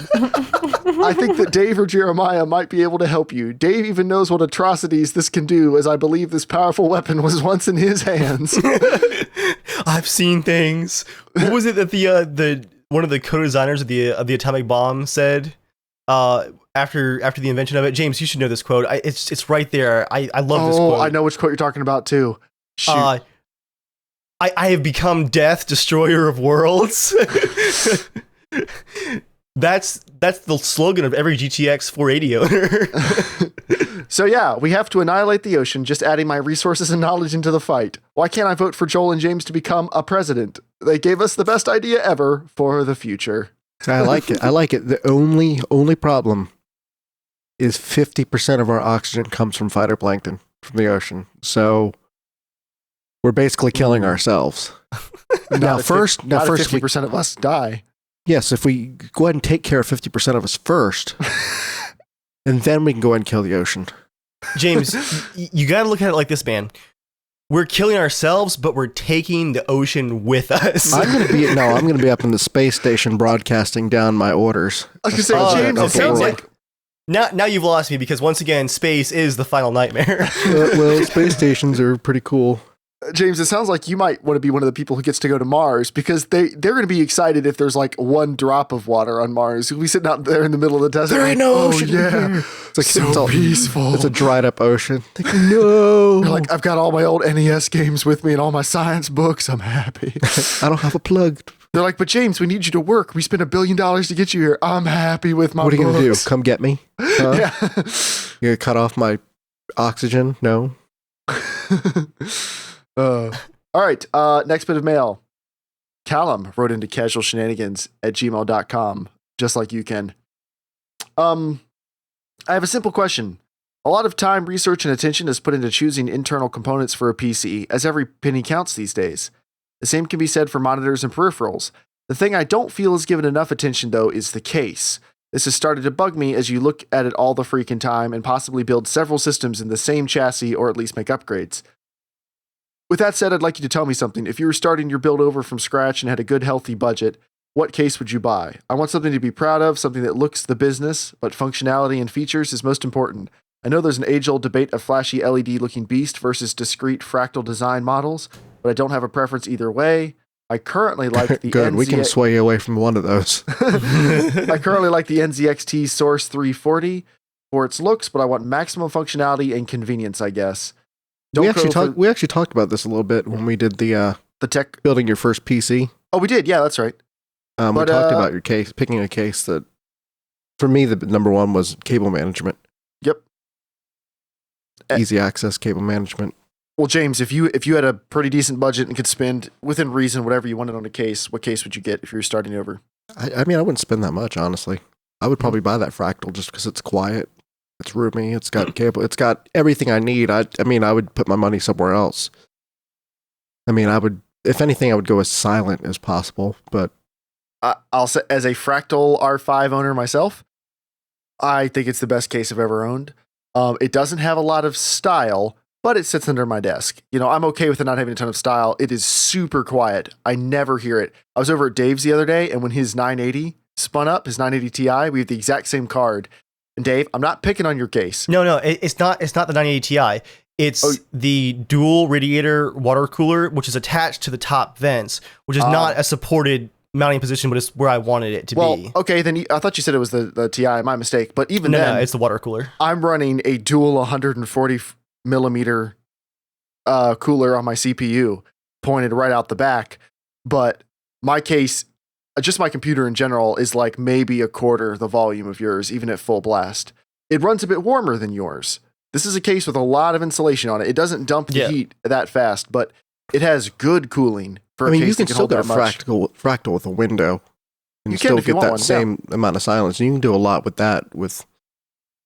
I think that Dave or Jeremiah might be able to help you. Dave even knows what atrocities this can do, as I believe this powerful weapon was once in his hands. I've seen things. What was it that the one of the co-designers of the atomic bomb said after the invention of it? James, you should know this quote. It's right there. I love this quote. I know which quote you're talking about too. Shoot. I have become death, destroyer of worlds. That's the slogan of every GTX 480 owner. So yeah, we have to annihilate the ocean, just adding my resources and knowledge into the fight. Why can't I vote for Joel and James to become a president? They gave us the best idea ever for the future. I like it. I like it. The only problem is 50% of our oxygen comes from phytoplankton from the ocean. So we're basically killing ourselves. Now, first, 50% of us die. yes, if we go ahead and take care of 50% of us first, and then we can go ahead and kill the ocean. James, you got to look at it like this, man. We're killing ourselves, but we're taking the ocean with us. I'm gonna be up in the space station broadcasting down my orders. I was gonna say, James, it sounds like Now you've lost me because once again, space is the final nightmare. well, space stations are pretty cool. James, it sounds like you might want to be one of the people who gets to go to Mars, because they're going to be excited if there's like one drop of water on Mars. You'll be sitting out there in the middle of the desert. There ain't no oh, ocean yeah. here. It's like so peaceful. It's a dried up ocean. Like, no. You're like, I've got all my old NES games with me and all my science books. I'm happy. I don't have a plug. They're like, but James, we need you to work. We spent $1 billion to get you here. I'm happy with my What are you going to do? books. Come get me? Huh? Yeah. You going to cut off my oxygen? No. All right. Next bit of mail. Callum wrote into casualshenanigans@gmail.com, just like you can. I have a simple question. A lot of time, research, and attention is put into choosing internal components for a PC, as every penny counts these days. The same can be said for monitors and peripherals. The thing I don't feel is given enough attention, though, is the case. This has started to bug me as you look at it all the freaking time and possibly build several systems in the same chassis or at least make upgrades. With that said, I'd like you to tell me something. If you were starting your build over from scratch and had a good, healthy budget, what case would you buy? I want something to be proud of, something that looks the business, but functionality and features is most important. I know there's an age-old debate of flashy LED-looking beast versus discrete fractal design models, but I don't have a preference either way. I currently like the Good, we can sway you away from one of those. I currently like the NZXT Source 340 for its looks, but I want maximum functionality and convenience, I guess. We actually talked about this a little bit when we did the tech building your first PC. Oh, we did. Yeah, that's right. We talked about your case, picking a case that, for me, the number one was cable management. Yep. Easy access cable management. Well, James, if you had a pretty decent budget and could spend within reason whatever you wanted on a case, what case would you get if you were starting over? I mean, I wouldn't spend that much, honestly. I would probably buy that fractal just because it's quiet, it's roomy, it's got cable, it's got everything I need. I mean, I would put my money somewhere else. I mean, if anything, I would go as silent as possible. But I'll say, as a fractal R5 owner myself, I think it's the best case I've ever owned. It doesn't have a lot of style, but it sits under my desk. You know, I'm okay with it not having a ton of style. It is super quiet. I never hear it. I was over at Dave's the other day, and when his 980 spun up, his 980 Ti, we have the exact same card. And Dave, I'm not picking on your case. No, it's not the 980 Ti. It's the dual radiator water cooler, which is attached to the top vents, which is not a supported mounting position, but it's where I wanted it to be. Okay, then I thought you said it was the Ti, my mistake. But even then, no, it's the water cooler. I'm running a dual 140 millimeter cooler on my CPU pointed right out the back. But my case, just my computer in general, is like maybe a quarter the volume of yours, even at full blast. It runs a bit warmer than yours. This is a case with a lot of insulation on it. It doesn't dump the heat that fast, but it has good cooling for a case you can still get a fractal with a window and still get that same amount of silence. And you can do a lot with that with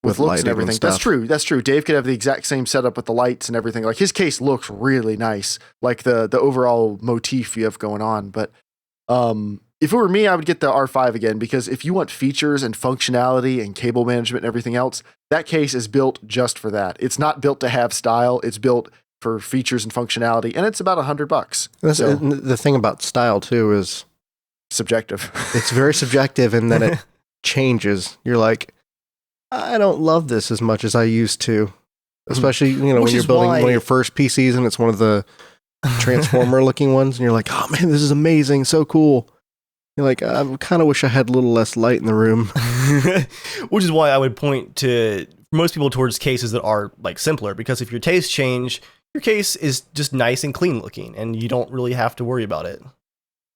looks and everything. That's true. Dave could have the exact same setup with the lights and everything. Like his case looks really nice, like the overall motif you have going on. But if it were me, I would get the R5 again, because if you want features and functionality and cable management and everything else, that case is built just for that. It's not built to have style. It's built for features and functionality, and it's about $100. So, the thing about style too is subjective. It's very subjective, and then it changes. You're like, I don't love this as much as I used to. Especially, when you're building one of your first PCs and it's one of the transformer looking ones, and you're like, oh man, this is amazing, so cool. You're like, I kind of wish I had a little less light in the room. Which is why I would point to most people towards cases that are like simpler, because if your tastes change, your case is just nice and clean looking, and you don't really have to worry about it.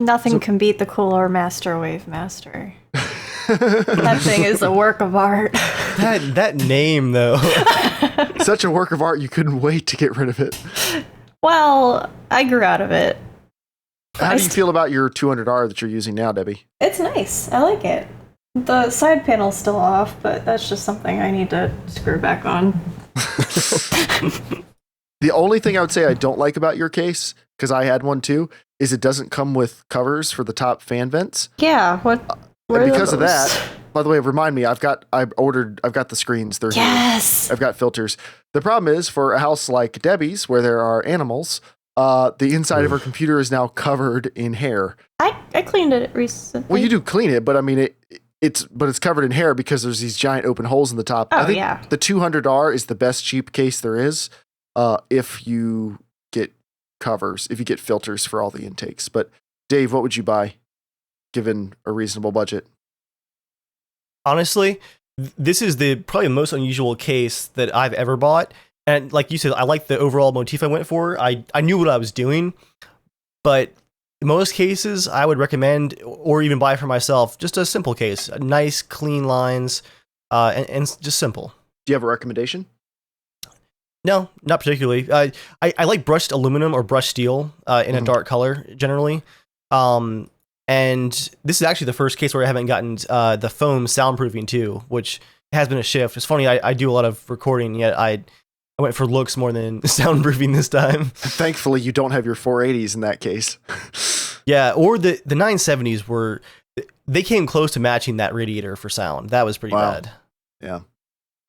Nothing can beat the Cooler Master Wave Master. That thing is a work of art. That name, though. Such a work of art, you couldn't wait to get rid of it. Well, I grew out of it. How do you feel about your 200R that you're using now, Debbie? It's nice. I like it. The side panel's still off, but that's just something I need to screw back on. The only thing I would say I don't like about your case, because I had one too, is it doesn't come with covers for the top fan vents. Yeah, what? And because of that, by the way, remind me, I've got the screens. They're yes. Here. I've got filters. The problem is, for a house like Debbie's, where there are animals, the inside of her computer is now covered in hair. I cleaned it recently. Well, you do clean it, but I mean it's covered in hair because there's these giant open holes in the top. Oh, I think the 200R is the best cheap case there is. If you get covers, if you get filters for all the intakes. But Dave, what would you buy, given a reasonable budget? Honestly, this is probably the most unusual case that I've ever bought. And like you said, I like the overall motif I went for. I knew what I was doing, but in most cases, I would recommend or even buy for myself just a simple case, nice, clean lines, and just simple. Do you have a recommendation? No, not particularly. I like brushed aluminum or brushed steel in a dark color generally. And this is actually the first case where I haven't gotten the foam soundproofing too, which has been a shift. It's funny, I do a lot of recording, yet I went for looks more than soundproofing this time. Thankfully, you don't have your 480s in that case. Yeah, or the 970s were they came close to matching that radiator for sound. That was pretty Wow. bad. Yeah.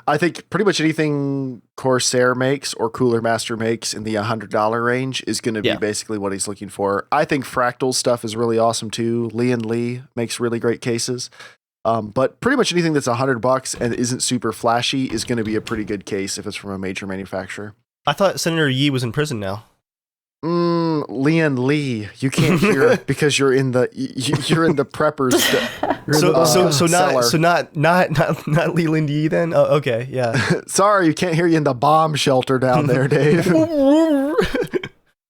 I think pretty much anything Corsair makes or Cooler Master makes in the $100 range is going to be basically what he's looking for. I think Fractal stuff is really awesome too. Leland Yee makes really great cases. But pretty much anything that's $100 and isn't super flashy is going to be a pretty good case if it's from a major manufacturer. I thought Senator Yee was in prison now. Leland Yee, you can't hear because you're in the preppers. Not Leland Yee then. Oh, okay, yeah. Sorry, you can't hear you in the bomb shelter down there, Dave.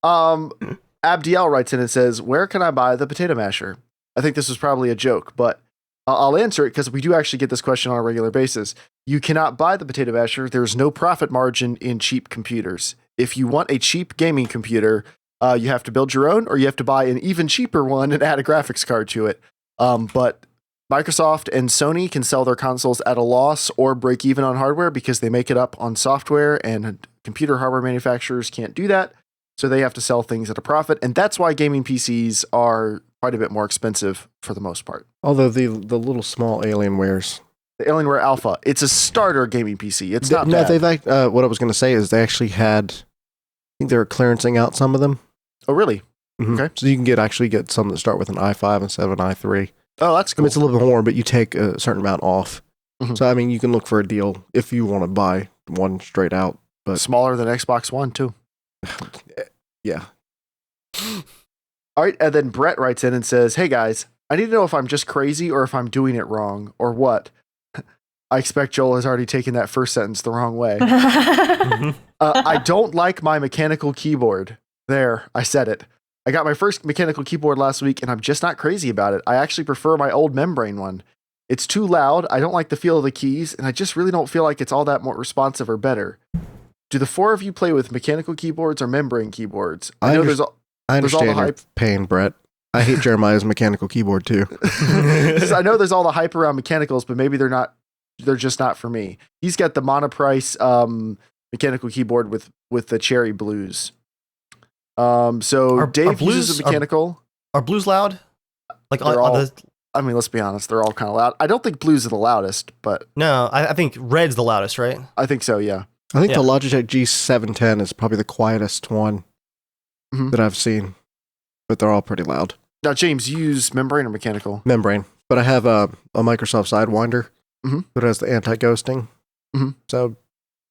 Abdiel writes in and says, "Where can I buy the potato masher?" I think this was probably a joke, but I'll answer it because we do actually get this question on a regular basis. You cannot buy the potato masher. There's no profit margin in cheap computers. If you want a cheap gaming computer, you have to build your own, or you have to buy an even cheaper one and add a graphics card to it. But Microsoft and Sony can sell their consoles at a loss or break even on hardware because they make it up on software, and computer hardware manufacturers can't do that. So they have to sell things at a profit. And that's why gaming PCs are quite a bit more expensive for the most part. Although the little small Alienwares. The Alienware Alpha, it's a starter gaming PC. It's not no, bad. what I was going to say is they actually had, I think they were clearancing out some of them. Oh, really? Mm-hmm. Okay. So you can get some that start with an i5 instead of an i3. Oh, that's I cool. mean, it's a little bit more, but you take a certain amount off. Mhm. So, I mean, you can look for a deal if you want to buy one straight out. But Smaller than Xbox One, too. yeah. All right, and then Brett writes in and says, "Hey guys, I need to know if I'm just crazy or if I'm doing it wrong or what." I expect Joel has already taken that first sentence the wrong way. I don't like my mechanical keyboard. There, I said it. I got my first mechanical keyboard last week and I'm just not crazy about it. I actually prefer my old membrane one. It's too loud, I don't like the feel of the keys, and I just really don't feel like it's all that more responsive or better. Do the four of you play with mechanical keyboards or membrane keyboards? I know I there's all the understand your hype. pain, Brett. I hate Jeremiah's mechanical keyboard too. I know there's all the hype around mechanicals, but maybe they're just not for me. He's got the Monoprice mechanical keyboard with the cherry blues. So Dave uses a mechanical. Are blues loud? Like I mean, let's be honest, they're all kind of loud. I don't think blues are the loudest, but no, I think red's the loudest, right? I think so, yeah. I think the Logitech G710 is probably the quietest one that I've seen, but they're all pretty loud. Now, James, you use membrane or mechanical? Membrane, but I have a Microsoft Sidewinder that has the anti-ghosting, so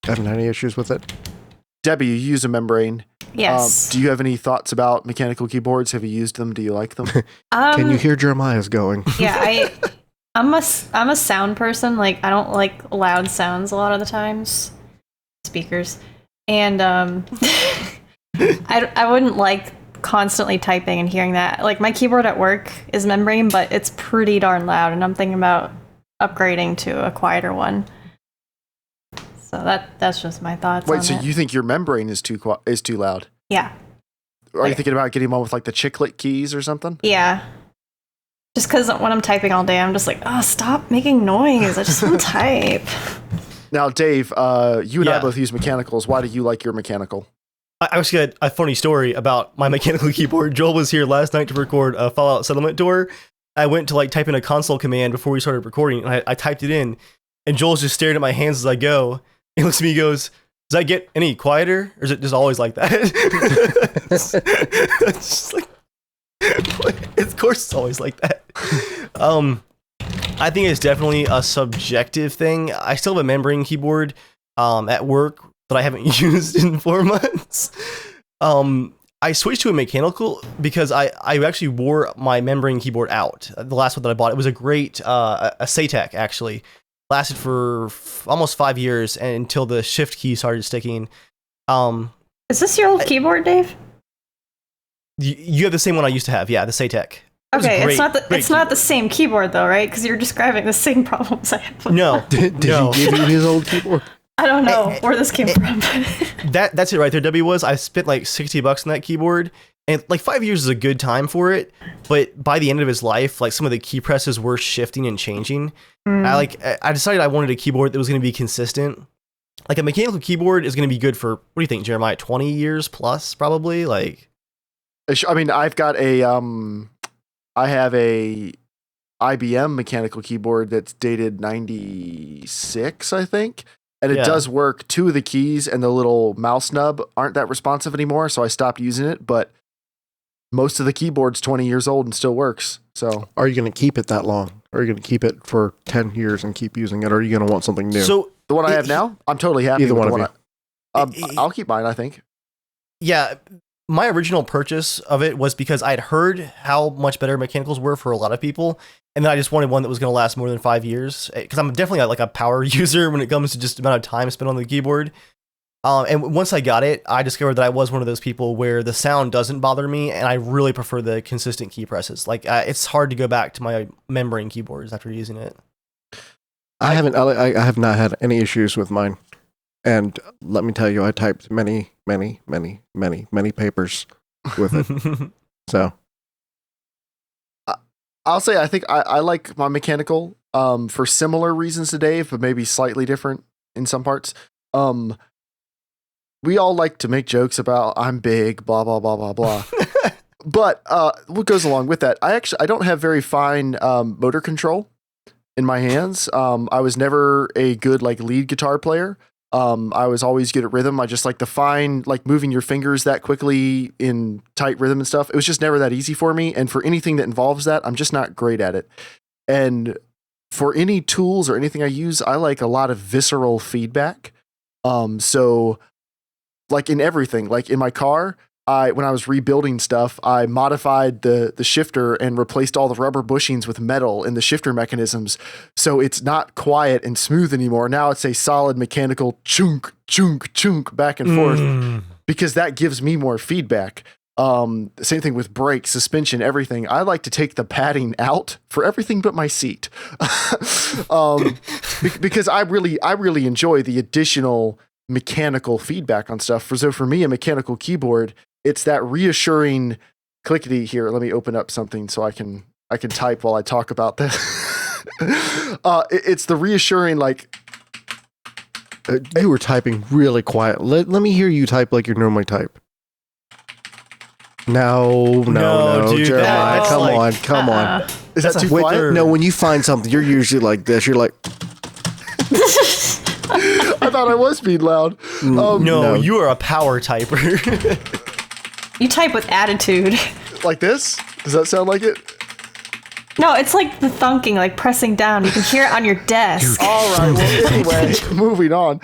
I haven't had any issues with it. Debbie, you use a membrane. Yes. Do you have any thoughts about mechanical keyboards? Have you used them? Do you like them? Can you hear Jeremiah's going? Yeah, I'm a sound person. Like, I don't like loud sounds a lot of the times. Speakers. And I wouldn't like constantly typing and hearing that. Like, my keyboard at work is membrane, but it's pretty darn loud, and I'm thinking about upgrading to a quieter one. So that's just my thoughts. Wait, so you think your membrane is too loud? Yeah. Are you thinking about getting one with like the chiclet keys or something? Yeah. Just because when I'm typing all day, I'm just like, oh, stop making noise. I just want to type. Now, Dave, you and I both use mechanicals. Why do you like your mechanical? I actually had a funny story about my mechanical keyboard. Joel was here last night to record a Fallout Settlement Tour. I went to like type in a console command before we started recording, and I typed it in, and Joel's just staring at my hands as I go. He looks at me and goes, "Does that get any quieter, or is it just always like that?" It's just like, of course it's always like that. I think it's definitely a subjective thing. I still have a membrane keyboard at work that I haven't used in 4 months. I switched to a mechanical because I actually wore my membrane keyboard out. The last one that I bought, it was a great a Satec actually. Lasted for almost 5 years until the shift key started sticking. Is this your old keyboard, Dave? You have the same one I used to have, yeah, the Satec. Okay, it's not the same keyboard though, right? Because you're describing the same problems I have. No, did he give you his old keyboard? I don't know where this came from. That's it right there. W was I spent like $60 on that keyboard, and like 5 years is a good time for it. But by the end of his life, like some of the key presses were shifting and changing. I decided I wanted a keyboard that was going to be consistent. Like a mechanical keyboard is going to be good for, what do you think, Jeremiah? 20 years plus, probably. Like, I mean, I've got a I have a IBM mechanical keyboard that's dated 96, I think. And it Yeah. does work. 2 of the keys and the little mouse nub aren't that responsive anymore, so I stopped using it. But most of the keyboard's 20 years old and still works. So Are you going to keep it that long? Are you going to keep it for 10 years and keep using it? Or are you going to want something new? So the one I have now, I'm totally happy Either with one the of one. you. I'll keep mine, I think. yeah, my original purchase of it was because I had heard how much better mechanicals were for a lot of people, and then I just wanted one that was going to last more than 5 years, because I'm definitely like a power user when it comes to just the amount of time spent on the keyboard. And once I got it, I discovered that I was one of those people where the sound doesn't bother me, and I really prefer the consistent key presses. Like, it's hard to go back to my membrane keyboards after using it. I have not had any issues with mine. And let me tell you, I typed many papers with it. So I'll say I think I like my mechanical for similar reasons to Dave, but maybe slightly different in some parts. We all like to make jokes about I'm big, blah blah blah blah blah. But what goes along with that? I don't have very fine motor control in my hands. I was never a good like lead guitar player. I was always good at rhythm. I just like the fine, like moving your fingers that quickly in tight rhythm and stuff. It was just never that easy for me. And for anything that involves that, I'm just not great at it. And for any tools or anything I use, I like a lot of visceral feedback. So like in everything, like in my car, when I was rebuilding stuff, I modified the shifter and replaced all the rubber bushings with metal in the shifter mechanisms. So it's not quiet and smooth anymore. Now it's a solid mechanical chunk, chunk, chunk back and forth because that gives me more feedback. Same thing with brakes, suspension, everything. I like to take the padding out for everything but my seat. Because I really enjoy the additional mechanical feedback on stuff. So for me, a mechanical keyboard, it's that reassuring clickety here. Let me open up something so I can type while I talk about this. It's the reassuring, like you were typing really quiet. Let me hear you type like you normally type. No, dude, Jeremiah, that's come on. Is that too quiet? No, when you find something, you're usually like this. You're like, I thought I was being loud. No, you are a power typer. You type with attitude. Like this? Does that sound like it? No, it's like the thunking, like pressing down. You can hear it on your desk. All right. Well, anyway, moving on.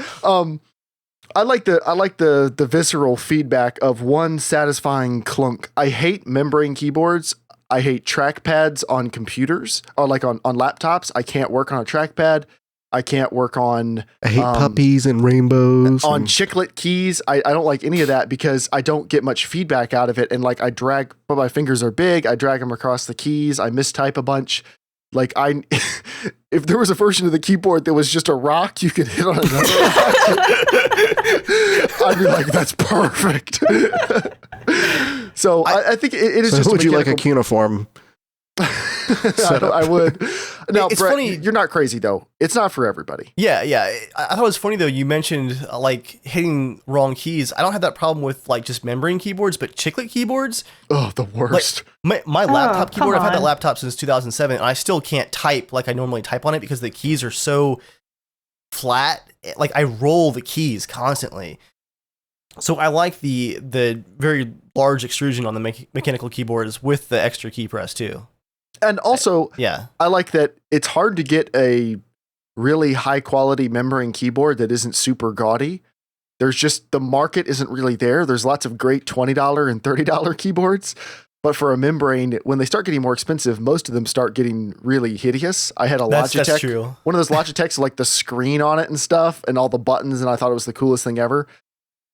I like the visceral feedback of one satisfying clunk. I hate membrane keyboards. I hate trackpads on computers or like on laptops. I can't work on a trackpad. I can't work on... I hate puppies and rainbows. On chiclet keys, I don't like any of that because I don't get much feedback out of it. And like I drag, but my fingers are big. I drag them across the keys. I mistype a bunch. Like if there was a version of the keyboard that was just a rock, you could hit on another rock. I'd be like, that's perfect. So I think it is just. Would you like a cuneiform? I would. Now, it's Brett, funny. You're not crazy though. It's not for everybody. Yeah. I thought it was funny though. You mentioned like hitting wrong keys. I don't have that problem with like just membrane keyboards, but chiclet keyboards. Oh, the worst. Like, my laptop keyboard. I've had that on. laptop since 2007, and I still can't type like I normally type on it because the keys are so flat. Like I roll the keys constantly. So I like the very large extrusion on the mechanical keyboards with the extra key press too. And also, Yeah. I like that it's hard to get a really high quality membrane keyboard that isn't super gaudy. There's just the market isn't really there. There's lots of great $20 and $30 keyboards. But for a membrane, when they start getting more expensive, most of them start getting really hideous. I had a Logitech, That's true. one of those Logitechs, like the screen on it and stuff, and all the buttons, and I thought it was the coolest thing ever.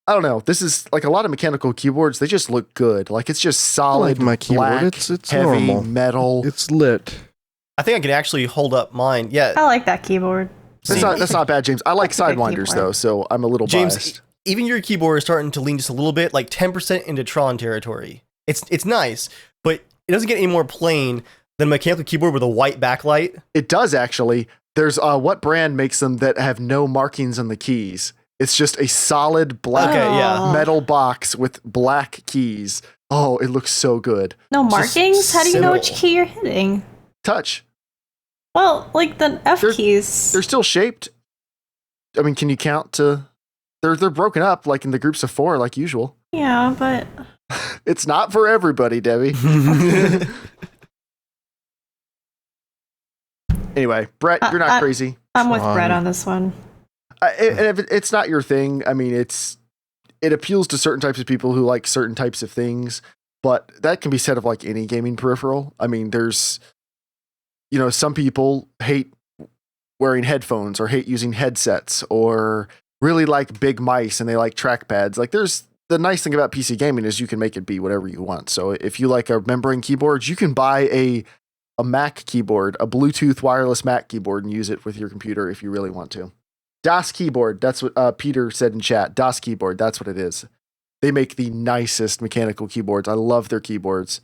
I don't know. This is like a lot of mechanical keyboards. They just look good. Like it's just solid, like my keyboard. black, It's heavy normal. metal. It's lit. I think I can actually hold up mine. Yeah. I like that keyboard. That's not bad, James. I like That's a good Sidewinders keyboard. though, so I'm a little James, biased. even your keyboard is starting to lean just a little bit, like 10% into Tron territory. It's nice, but it doesn't get any more plain than a mechanical keyboard with a white backlight. It does actually. There's what brand makes them that have no markings on the keys? It's just a solid black Okay, yeah. metal box with black keys. Oh, it looks so good. No Just markings? How do you know which simple. key you're hitting? Touch. Well, like the F keys. They're still shaped. I mean, can you count to? They're broken up like in the groups of 4, like usual. Yeah, but It's not for everybody, Debbie. Anyway, Brett, you're not crazy. I'm with Brett on this one. And if it's not your thing, I mean, it appeals to certain types of people who like certain types of things, but that can be said of like any gaming peripheral. I mean, there's, some people hate wearing headphones or hate using headsets or really like big mice and they like trackpads. Like the nice thing about PC gaming is you can make it be whatever you want. So if you like a membrane keyboard, you can buy a Mac keyboard, a Bluetooth wireless Mac keyboard, and use it with your computer if you really want to. Das keyboard, that's what Peter said in chat. Das keyboard, that's what it is. They make the nicest mechanical keyboards. I love their keyboards.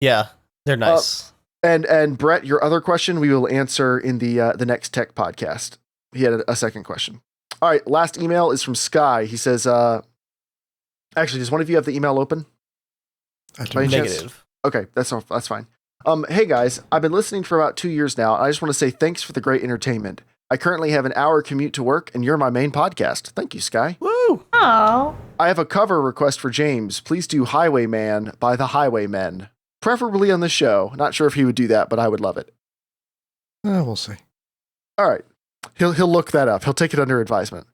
Yeah, they're nice. And Brett, your other question we will answer in the next tech podcast. He had a second question. All right, last email is from Sky. He says, actually, does one of you have the email open? I do. Negative. Okay, that's fine. Hey guys, I've been listening for about 2 years now. I just want to say thanks for the great entertainment. I currently have an hour commute to work, and you're my main podcast. Thank you, Sky. Woo! Oh. I have a cover request for James. Please do Highwayman by the Highwaymen. Preferably on the show. Not sure if he would do that, but I would love it. We'll see. All right. He'll look that up. He'll take it under advisement.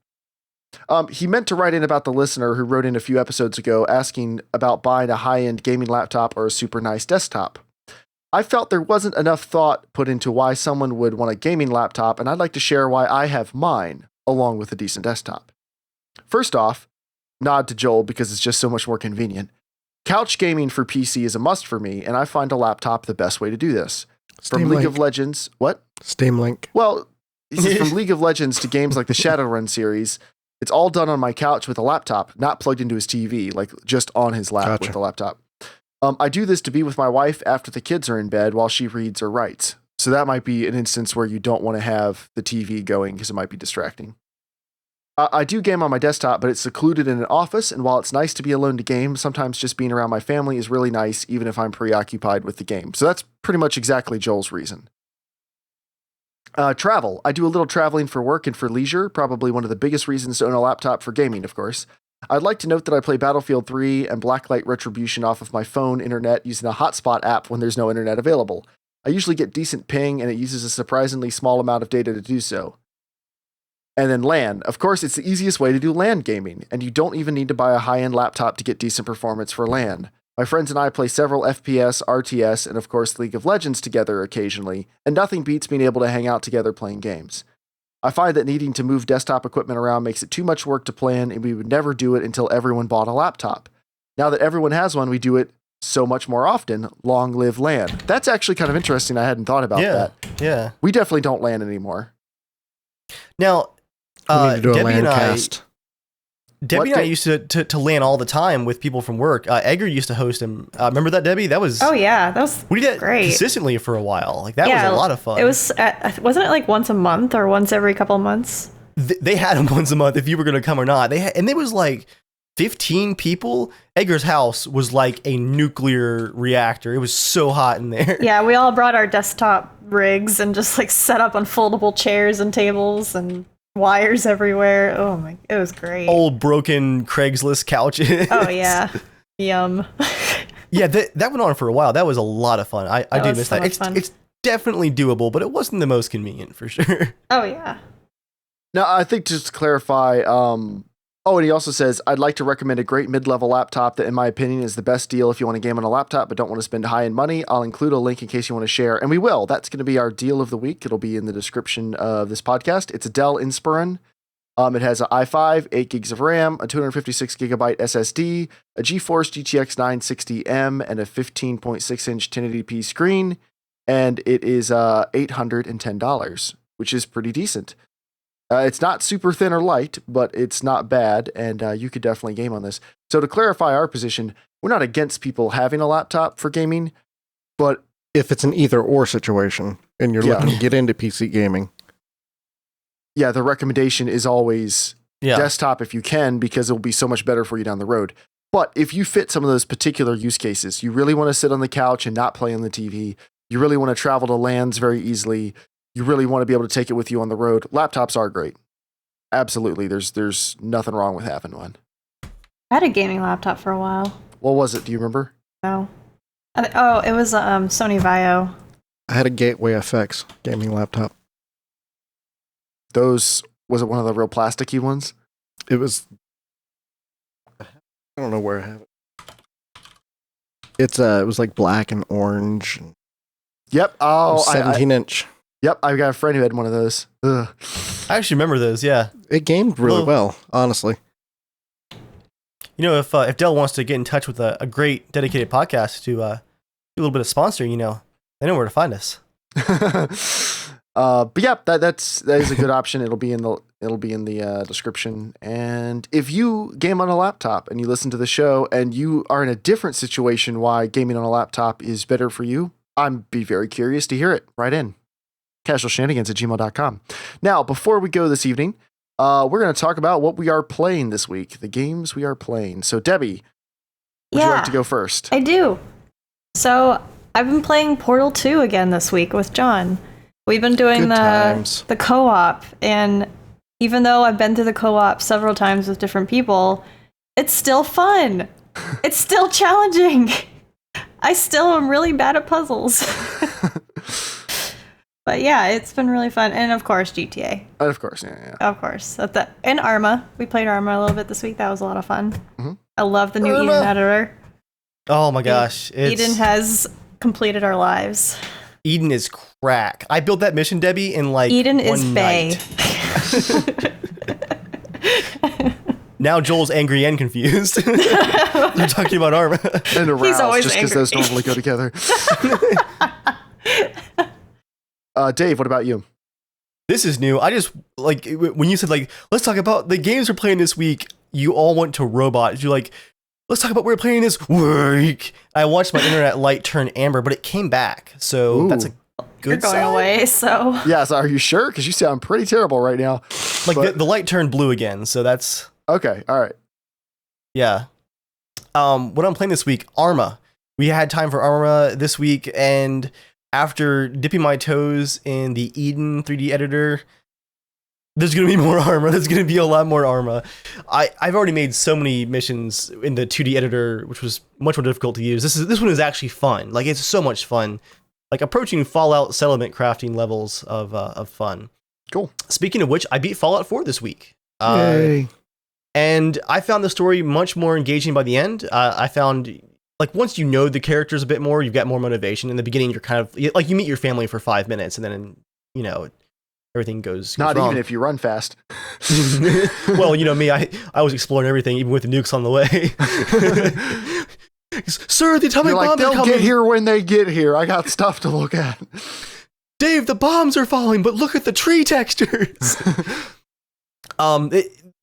He meant to write in about the listener who wrote in a few episodes ago asking about buying a high-end gaming laptop or a super nice desktop. I felt there wasn't enough thought put into why someone would want a gaming laptop, and I'd like to share why I have mine, along with a decent desktop. First off, nod to Joel because it's just so much more convenient. Couch gaming for PC is a must for me, and I find a laptop the best way to do this. From League of Legends, what? Steam Link. Well, this is from League of Legends to games like the Shadowrun series. It's all done on my couch with a laptop, not plugged into his TV, like just on his lap with the laptop. I do this to be with my wife after the kids are in bed while she reads or writes. So that might be an instance where you don't want to have the TV going because it might be distracting. I do game on my desktop, but it's secluded in an office, and while it's nice to be alone to game, sometimes just being around my family is really nice, even if I'm preoccupied with the game. So that's pretty much exactly Joel's reason. Travel. I do a little traveling for work and for leisure, probably one of the biggest reasons to own a laptop for gaming, of course. I'd like to note that I play Battlefield 3 and Blacklight Retribution off of my phone internet using a hotspot app when there's no internet available. I usually get decent ping, and it uses a surprisingly small amount of data to do so. And then LAN. Of course, it's the easiest way to do LAN gaming, and you don't even need to buy a high-end laptop to get decent performance for LAN. My friends and I play several FPS, RTS, and of course League of Legends together occasionally, and nothing beats being able to hang out together playing games. I find that needing to move desktop equipment around makes it too much work to plan, and we would never do it until everyone bought a laptop. Now that everyone has one, we do it so much more often. Long live LAN. That's actually kind of interesting. I hadn't thought about that. Yeah. We definitely don't LAN anymore. Now, We need to do a Debbie LAN and cast. Debbie and I used to LAN all the time with people from work. Edgar used to host him. Remember that, Debbie? That was that was we did that great. consistently for a while. Like that was a lot of fun. It was wasn't it like once a month or once every couple of months? They had them once a month if you were going to come or not. And there was like 15 people. Edgar's house was like a nuclear reactor. It was so hot in there. Yeah, we all brought our desktop rigs and just like set up on foldable chairs and tables and wires everywhere. Oh my, it was great. Old broken Craigslist couches. Oh yeah. Yum. Yeah, that went on for a while. That was a lot of fun. I do miss so that. much fun. It's definitely doable, but it wasn't the most convenient for sure. Oh yeah. Now, I think just to clarify, and he also says, I'd like to recommend a great mid-level laptop that, in my opinion, is the best deal if you want to game on a laptop but don't want to spend high-end money. I'll include a link in case you want to share, and we will. That's going to be our deal of the week. It'll be in the description of this podcast. It's a Dell Inspiron. It has an i5, 8 gigs of RAM, a 256 gigabyte SSD, a GeForce GTX 960M, and a 15.6-inch 1080p screen, and it is $810, which is pretty decent. It's not super thin or light, but it's not bad, and you could definitely game on this. So to clarify our position, we're not against people having a laptop for gaming, but If it's an either-or situation, and you're looking to get into PC gaming. Yeah, the recommendation is always desktop if you can, because it will be so much better for you down the road. But if you fit some of those particular use cases, you really want to sit on the couch and not play on the TV, you really want to travel to LANs very easily, you really want to be able to take it with you on the road, laptops are great. Absolutely. There's nothing wrong with having one. I had a gaming laptop for a while. What was it? Do you remember? No. It was a Sony Vaio. I had a Gateway FX gaming laptop. Was it one of the real plasticky ones? It was. I don't know where I have it. It was like black and orange. Yep. Oh, 17-inch. Yep, I've got a friend who had one of those. Ugh. I actually remember those. Yeah. It gamed really well, honestly. You know, if Dell wants to get in touch with a great dedicated podcast to do a little bit of sponsoring, you know, they know where to find us. But yeah, that is a good option. It'll be in the description. And if you game on a laptop and you listen to the show and you are in a different situation why gaming on a laptop is better for you, I'd be very curious to hear it. Write in. casualshenanigans@gmail.com. Now, before we go this evening, we're going to talk about what we are playing this week, the games we are playing. So, Debbie, would you like to go first? I do. So, I've been playing Portal 2 again this week with John. We've been doing the co-op, and even though I've been through the co-op several times with different people, it's still fun. It's still challenging. I still am really bad at puzzles. But yeah, it's been really fun. And of course, GTA. Of course, yeah. Of course. And Arma. We played Arma a little bit this week. That was a lot of fun. Mm-hmm. I love the new Eden editor. Oh my gosh. Eden has completed our lives. Eden is crack. I built that mission, Debbie, in like Eden one is night. Now Joel's angry and confused. They're talking about Arma. And aroused, He's always just because those normally go together. Dave, what about you? This is new. I just, like, when you said, like, let's talk about the games we're playing this week, you all went to robots. You're like, let's talk about what we're playing this week. I watched my internet light turn amber, but it came back. So that's a good You're going sign. away, so... Yeah, so are you sure? Because you sound pretty terrible right now. Like, the light turned blue again, so that's... Okay, all right. Yeah. What I'm playing this week, Arma. We had time for Arma this week, and after dipping my toes in the Eden 3D editor, there's going to be more Arma. There's going to be a lot more Arma. I've already made so many missions in the 2D editor, which was much more difficult to use. This one is actually fun. Like, it's so much fun. Like, approaching Fallout settlement crafting levels of fun. Cool. Speaking of which, I beat Fallout 4 this week. Yay. And I found the story much more engaging by the end. I found, like, once you know the characters a bit more, you've got more motivation. In the beginning, you're kind of, like, you meet your family for 5 minutes, and then, you know, everything goes Not wrong. even if you run fast. Well, you know me, I was exploring everything, even with the nukes on the way. Sir, the atomic You're like, bombs are they'll coming. get here when they get here. I got stuff to look at. Dave, the bombs are falling, but look at the tree textures.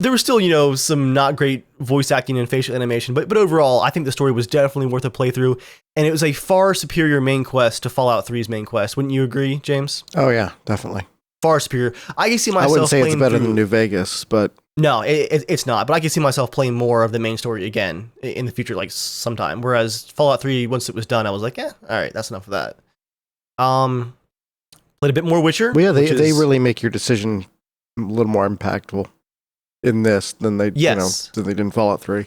There was still, you know, some not great voice acting and facial animation, but overall, I think the story was definitely worth a playthrough, and it was a far superior main quest to Fallout 3's main quest. Wouldn't you agree, James? Oh yeah, definitely. Far superior. I can see myself. I wouldn't say it's better through... than New Vegas, but No, it's not. But I can see myself playing more of the main story again in the future, like sometime. Whereas Fallout 3, once it was done, I was like, all right, that's enough of that. Played a bit more Witcher. well, yeah, they really make your decision a little more impactful in this than they than they did in Fallout 3.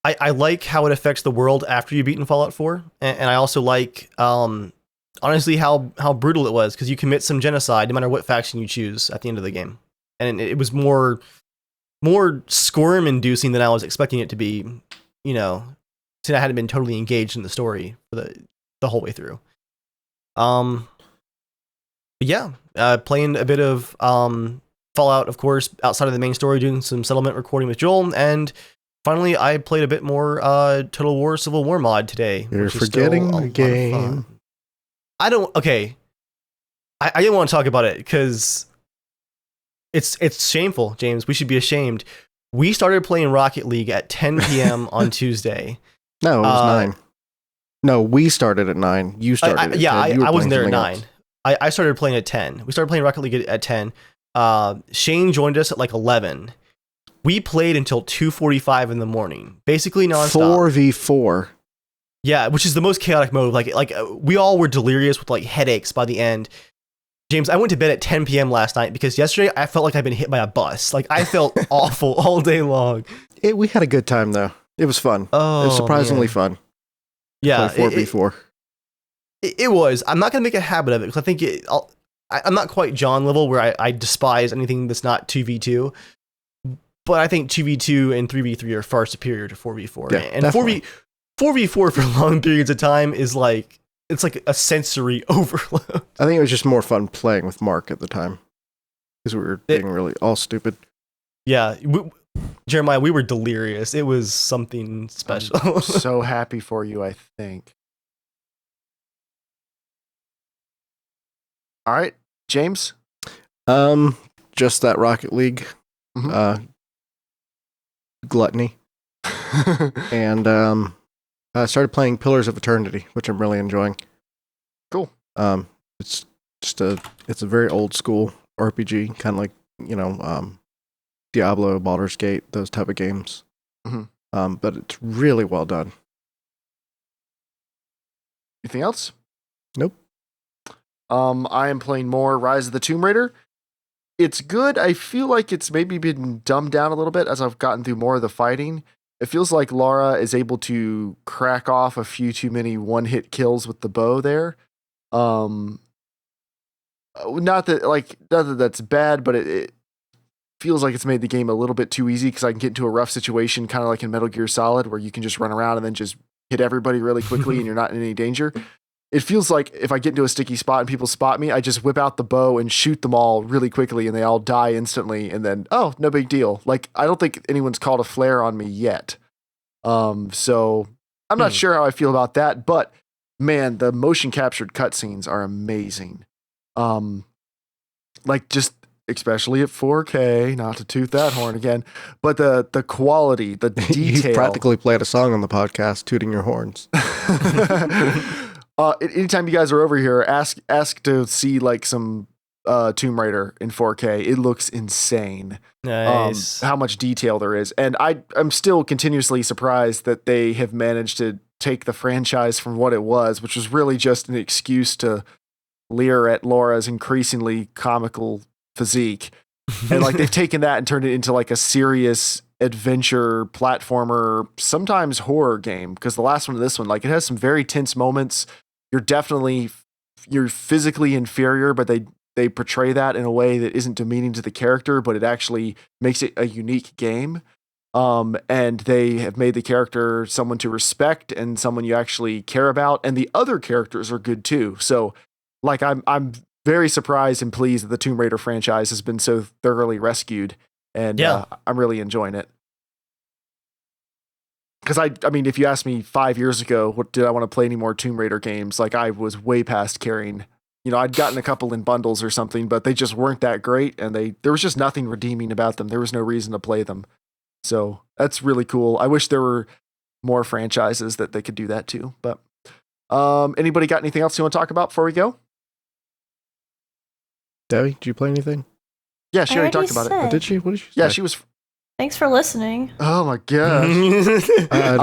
I like how it affects the world after you've beaten Fallout 4, and I also like honestly how brutal it was, because you commit some genocide no matter what faction you choose at the end of the game, and it was more squirm inducing than I was expecting it to be, you know, since I hadn't been totally engaged in the story for the whole way through. But yeah, playing a bit of Fallout, of course, outside of the main story, doing some settlement recording with Joel, and finally, I played a bit more Total War Civil War mod today. You're forgetting the game. I didn't want to talk about it because it's shameful, James. We should be ashamed. We started playing Rocket League at 10 p.m. on Tuesday. No, it was 9. No, we started at 9. You started at 10. I wasn't there at 9. Else. I started playing at 10. We started playing Rocket League at 10. Shane joined us at like 11. We played until 2:45 in the morning, basically nonstop. 4v4. Yeah, which is the most chaotic mode. Like we all were delirious with like headaches by the end. James, I went to bed at 10 p.m. last night because yesterday I felt like I'd been hit by a bus. Like I felt awful all day long. We had a good time though. It was fun. Oh, it was surprisingly man. fun. Yeah, Play 4v4. It was. I'm not gonna make a habit of it because I think I'm not quite John level where I despise anything that's not 2v2. But I think 2v2 and 3v3 are far superior to 4v4. Yeah, and definitely. 4v4 for long periods of time is like it's like a sensory overload. I think it was just more fun playing with Mark at the time because we were being really all stupid. Yeah, Jeremiah, we were delirious. It was something special. I'm so happy for you, I think. All right, James? Just that Rocket League gluttony. And I started playing Pillars of Eternity, which I'm really enjoying. Cool. It's just it's a very old school RPG, kind of like, Diablo, Baldur's Gate, those type of games. But it's really well done. Anything else? Nope. I am playing more Rise of the Tomb Raider. It's good. I feel like it's maybe been dumbed down a little bit as I've gotten through more of the fighting. It feels like Laura is able to crack off a few too many one-hit kills with the bow there. Not that that's bad, but it feels like it's made the game a little bit too easy because I can get into a rough situation, kind of like in Metal Gear Solid, where you can just run around and then just hit everybody really quickly and you're not in any danger. It feels like if I get into a sticky spot and people spot me, I just whip out the bow and shoot them all really quickly and they all die instantly. And then, oh, no big deal. Like, I don't think anyone's called a flare on me yet. So I'm not sure how I feel about that, but man, the motion captured cutscenes are amazing. Like just especially at 4K, not to toot that horn again, but the quality, the detail. You practically played a song on the podcast, tooting your horns. Anytime you guys are over here, ask to see like some Tomb Raider in 4K. It looks insane. Nice. How much detail there is. And I'm still continuously surprised that they have managed to take the franchise from what it was, which was really just an excuse to leer at Laura's increasingly comical physique. And like they've taken that and turned it into like a serious adventure platformer, sometimes horror game. Because the last one of this one, like it has some very tense moments. You're physically inferior, but they portray that in a way that isn't demeaning to the character, but it actually makes it a unique game. And they have made the character someone to respect and someone you actually care about. And the other characters are good too. So like I'm very surprised and pleased that the Tomb Raider franchise has been so thoroughly rescued. And I'm really enjoying it. Because I mean, if you asked me 5 years ago, what did I want to play any more Tomb Raider games? Like I was way past carrying. I'd gotten a couple in bundles or something, but they just weren't that great, and there was just nothing redeeming about them. There was no reason to play them. So that's really cool. I wish there were more franchises that they could do that too. But anybody got anything else you want to talk about before we go? Debbie, did you play anything? Yeah, she already talked about it. Oh, did she? What did she say? Yeah, she was. Thanks for listening. Oh my gosh. I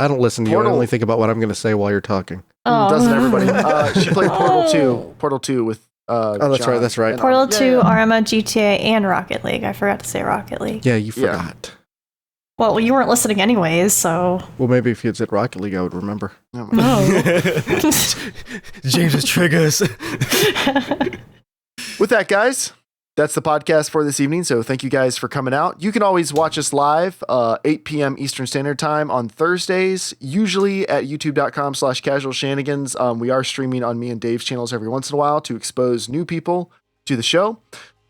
don't listen to you. I only think about what I'm going to say while you're talking. Doesn't everybody? She played Portal 2 with that's John. right. That's right. Portal 2, Arma, GTA, and Rocket League. I forgot to say Rocket League. Yeah, you forgot. Well, you weren't listening anyways, so. Well, maybe if you had said Rocket League, I would remember. James's triggers. With that, guys, that's the podcast for this evening. So thank you guys for coming out. You can always watch us live, 8 p.m. Eastern Standard Time on Thursdays, usually at youtube.com/casualshenanigans. We are streaming on me and Dave's channels every once in a while to expose new people to the show.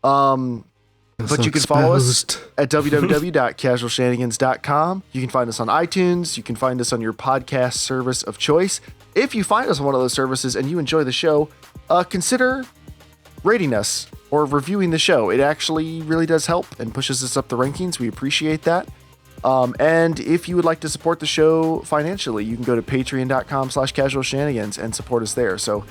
But you can follow us at www.casualshenanigans.com. You can find us on iTunes. You can find us on your podcast service of choice. If you find us on one of those services and you enjoy the show, consider rating us or reviewing the show. It actually really does help and pushes us up the rankings. We appreciate that. And if you would like to support the show financially, you can go to patreon.com/casualshenanigans and support us there. So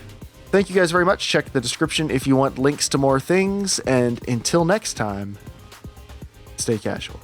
thank you guys very much. Check the description if you want links to more things. And until next time, stay casual.